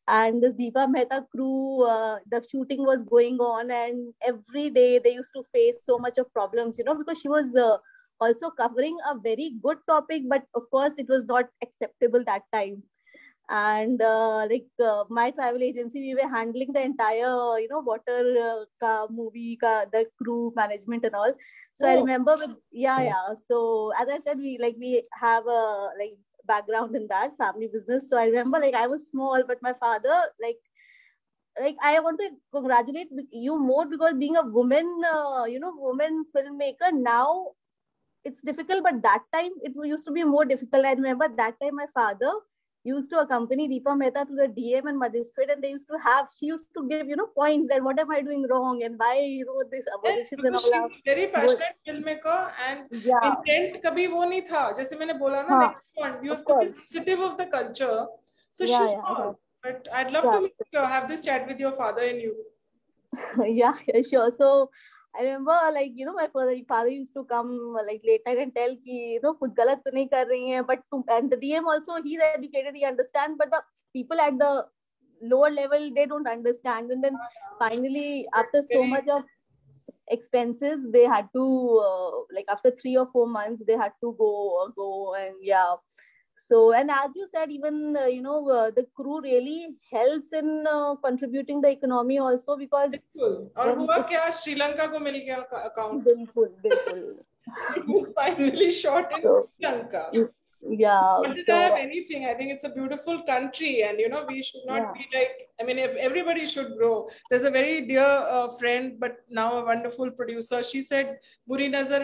And this Deepa Mehta crew, the shooting was going on, and every day they used to face so much of problems, because she was also covering a very good topic, but of course it was not acceptable that time. And my travel agency, we were handling the entire, water movie, the crew management and all. So I remember So as I said, we have a background in that family business. So I remember I was small, but my father I want to congratulate you more, because being a woman, woman filmmaker, now it's difficult, but that time it used to be more difficult. I remember that time my father used to accompany Deepa Mehta to the DM and magistrate, and she used to give, points that what am I doing wrong and why this abolition and all. She's a very passionate filmmaker, and intent kabhi wo nahi tha. Jaise maine bola na, next point, you have to be sensitive of the culture. So she was. But I'd love to have this chat with your father and you. Yeah, sure. So I remember, my father used to come late night and tell ki, kuch galat to nahi kar rahi hai. But and the DM also, he's educated, he understands. But the people at the lower level, they don't understand. And then finally, after so much of expenses, they had to after 3 or 4 months, they had to go and So, and as you said, even, the crew really helps in contributing the economy also, because... और हुआ क्या, श्रीलंका को मिल गया account. बिल्कुल. It was finally shot in Sri Lanka. Yeah. Not that I have anything. I think it's a beautiful country, and we should not be if everybody should grow. There's a very dear friend, but now a wonderful producer. She said, "Buri nazar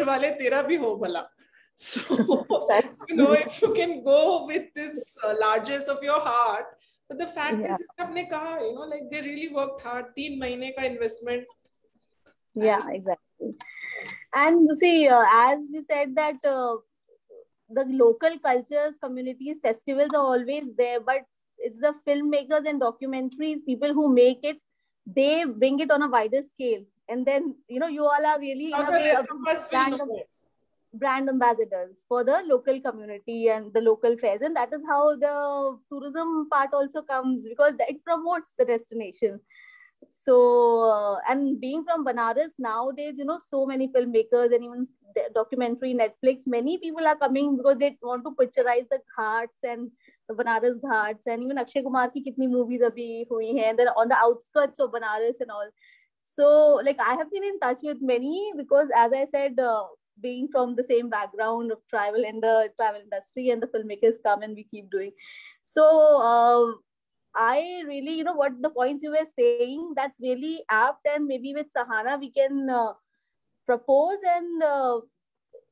wale tera bhi ho bhala." So, if you can go with this largesse of your heart, but the fact is, आपने कहा, they really worked hard. 3 months का investment. Yeah, exactly. And see, as you said that the local cultures, communities, festivals are always there, but it's the filmmakers and documentaries, people who make it, they bring it on a wider scale. And then, you all are really in Now a the way rest of us will know it. brand ambassadors for the local community and the local fairs. And that is how the tourism part also comes, because it promotes the destination. So, and being from Banaras nowadays, so many filmmakers and even documentary, Netflix, many people are coming because they want to picturize the ghats and the Banaras ghats, and even Akshay Kumar ki kitni movies abhi hui hai, and then on the outskirts of Banaras and all. So, like, I have been in touch with many because, as I said, being from the same background of travel and the travel industry, and the filmmakers come and we keep doing. So, I really, what the points you were saying, that's really apt. And maybe with Sahana, we can propose and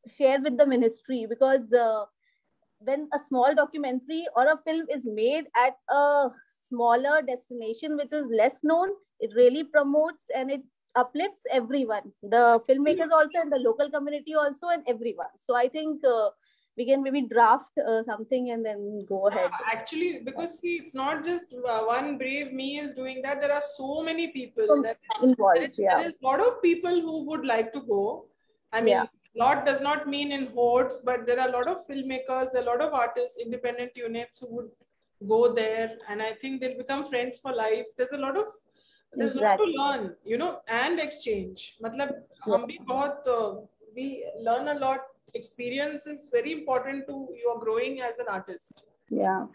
share with the ministry, because when a small documentary or a film is made at a smaller destination, which is less known, it really promotes and it uplifts everyone, the filmmakers also and the local community also and everyone. So I think we can maybe draft something and then go ahead. Actually, because see, it's not just one brave me is doing that. There are so many people involved. Yeah. There is a lot of people who would like to go. I mean, lot does not mean in hordes, but there are a lot of filmmakers, there are a lot of artists, independent units who would go there, and I think they'll become friends for life. There's a lot to learn, and exchange. Matlab, we learn a lot. Experience is very important to your growing as an artist. Yeah.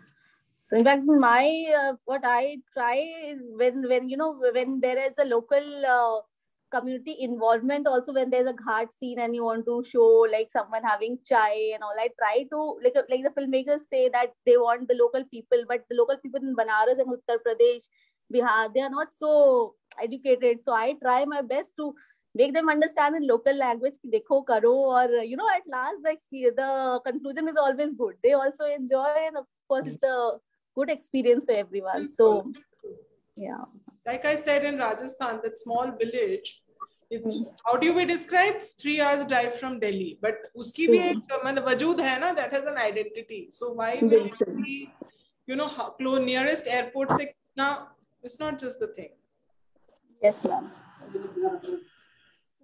So in fact, what I try when there is a local community involvement, also when there's a ghat scene and you want to show like someone having chai and all, I try to like the filmmakers say that they want the local people, but the local people in Banaras and Uttar Pradesh, Bihar, they are not so educated. So I try my best to make them understand in local language, dekho karo, or at last the conclusion is always good. They also enjoy, and of course it's a good experience for everyone. So yeah, like I said, in Rajasthan, that small village, how do we describe 3 hours drive from Delhi, but uski bhi ek wajood hai na, that has an identity. So why will we, nearest airport se na, it's not just the thing. Yes, ma'am.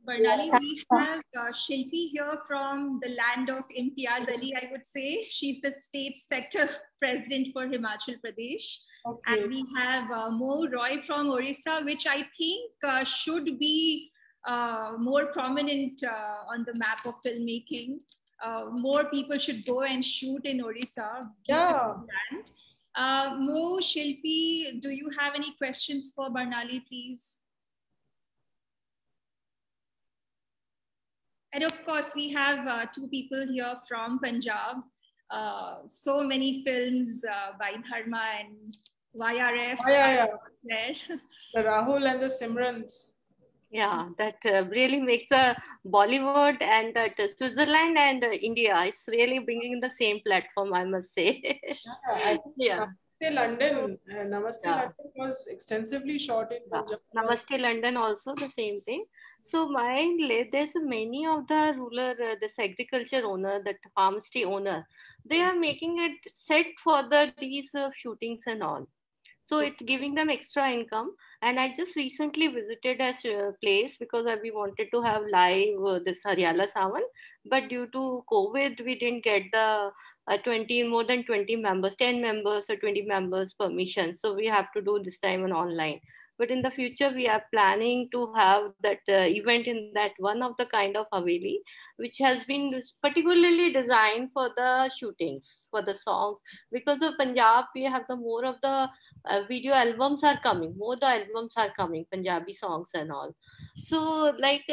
Barnali, we have Shilpi here from the land of Imtiaz Ali, I would say. She's the state sector president for Himachal Pradesh. Okay. And we have Mo Roy from Orissa, which I think should be more prominent on the map of filmmaking. More people should go and shoot in Orissa. Yeah. Mo, Shilpi, do you have any questions for Barnali, please? And of course, we have 2 people here from Punjab. So many films by Dharma and YRF. There. The Rahul and the Simrans. Yeah, that really makes Bollywood and Switzerland and India. It's really bringing the same platform, I must say. Yeah. Namaste London. London was extensively shot in Punjab. Namaste London also the same thing. So there's many of the rural, this agriculture owner, the farmstay owner, they are making it set for these shootings and all. So it's giving them extra income. And I just recently visited a place because we wanted to have live this Haryala Sawan. But due to COVID, we didn't get the more than 20 members, 10 members or 20 members permission. So we have to do this time on online. But in the future, we are planning to have that event in that one of the kind of Haveli, which has been particularly designed for the shootings, for the songs. Because of Punjab, we have the more of the video albums are coming. More the albums are coming, Punjabi songs and all. So like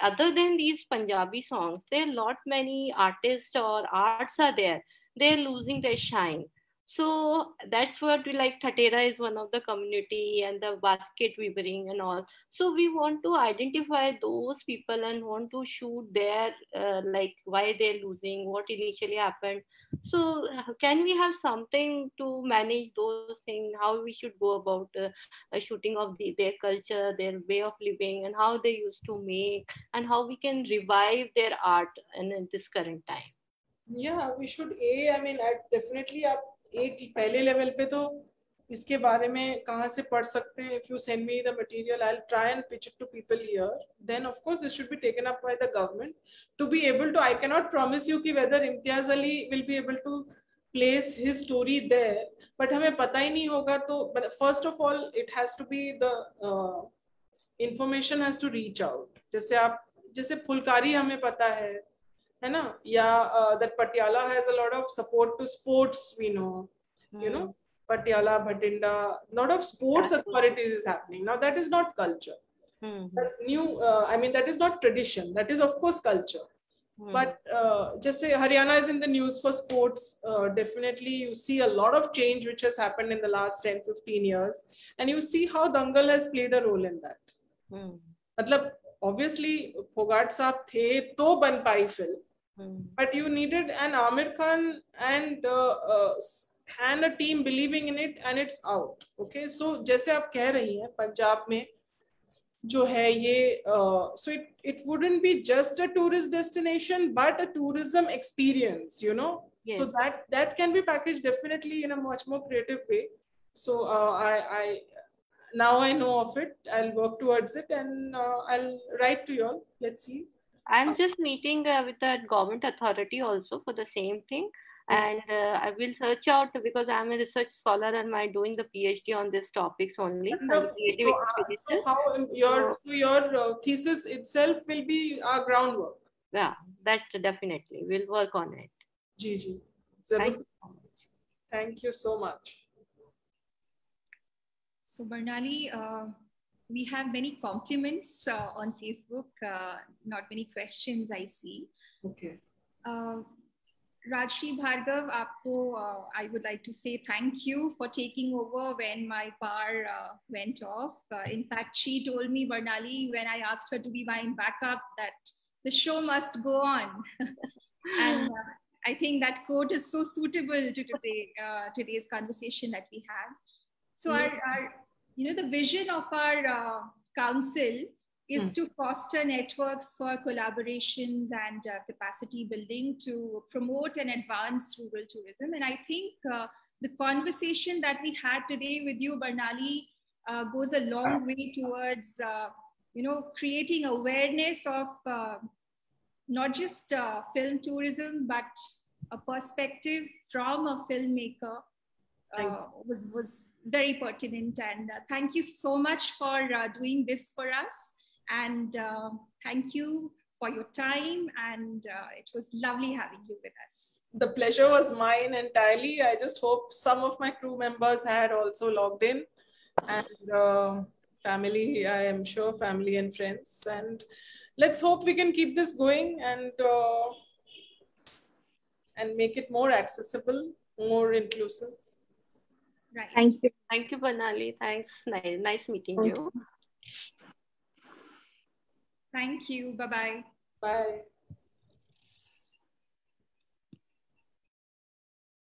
other than these Punjabi songs, there are many artists or arts are there. They're losing their shine. So that's what we like. Thatera is one of the community and the basket weaving and all. So we want to identify those people and want to shoot their like why they're losing, what initially happened. So can we have something to manage those things? How we should go about a shooting of their culture, their way of living, and how they used to make, and how we can revive their art in this current time. Yeah, we should. I mean, definitely. एक पहले level पे तो इसके बारे में कहाँ से पढ़ सकते हैं? If you send me the material, I'll try and pitch it to people here. Then of course this should be taken up by the government to be able to. I cannot promise you कि whether Imtiaz Ali will be able to place his story there, but हमें पता ही नहीं होगा तो. But first of all, it has to be the information has to reach out. जैसे फुलकारी हमें पता है ना, या that Patiala has a lot of support to sports, we know, you know, Patiala, Bhatinda, lot of sports authorities is happening. Now that is not culture. That's new. I mean, that is not tradition. That is of course culture. But just say Haryana is in the news for sports. Definitely you see a lot of change which has happened in the last 10-15 years, and you see how Dangal has played a role in that. मतलब obviously Fogart साहब थे तो बन पाई film, but you needed an Amir Khan and a team believing in it, and it's out. Okay, so जैसे आप कह रही हैं पंजाब में जो है ये, so it wouldn't be just a tourist destination but a tourism experience, you know. Yes. So that can be packaged definitely in a much more creative way. So I now I know of it. I'll work towards it, and I'll write to you all. Let's see. I'm just meeting with the government authority also for the same thing. And I will search out, because I'm a research scholar and I'm doing the PhD on these topics only. So how your thesis itself will be our groundwork. Yeah, that's definitely. We'll work on it. Ji. Thank you so much. Thank you so much. So Barnali, we have many compliments on Facebook, not many questions I see. Okay. Rajshri Bhargav, aapko, I would like to say thank you for taking over when my power went off. In fact, she told me, Barnali, when I asked her to be my backup, that the show must go on. And I think that quote is so suitable to today's conversation that we had. So our the vision of our council is to foster networks for collaborations and capacity building to promote and advance rural tourism. And I think the conversation that we had today with you, Barnali, goes a long way towards, creating awareness of not just film tourism, but a perspective from a filmmaker was very pertinent. And thank you so much for doing this for us. And thank you for your time. And it was lovely having you with us. The pleasure was mine entirely. I just hope some of my crew members had also logged in, and family, I am sure family and friends. And let's hope we can keep this going and make it more accessible, more inclusive. Right. Thank you. Thank you, Barnali. Thanks. Nice meeting you. Thank you. Bye-bye. Bye.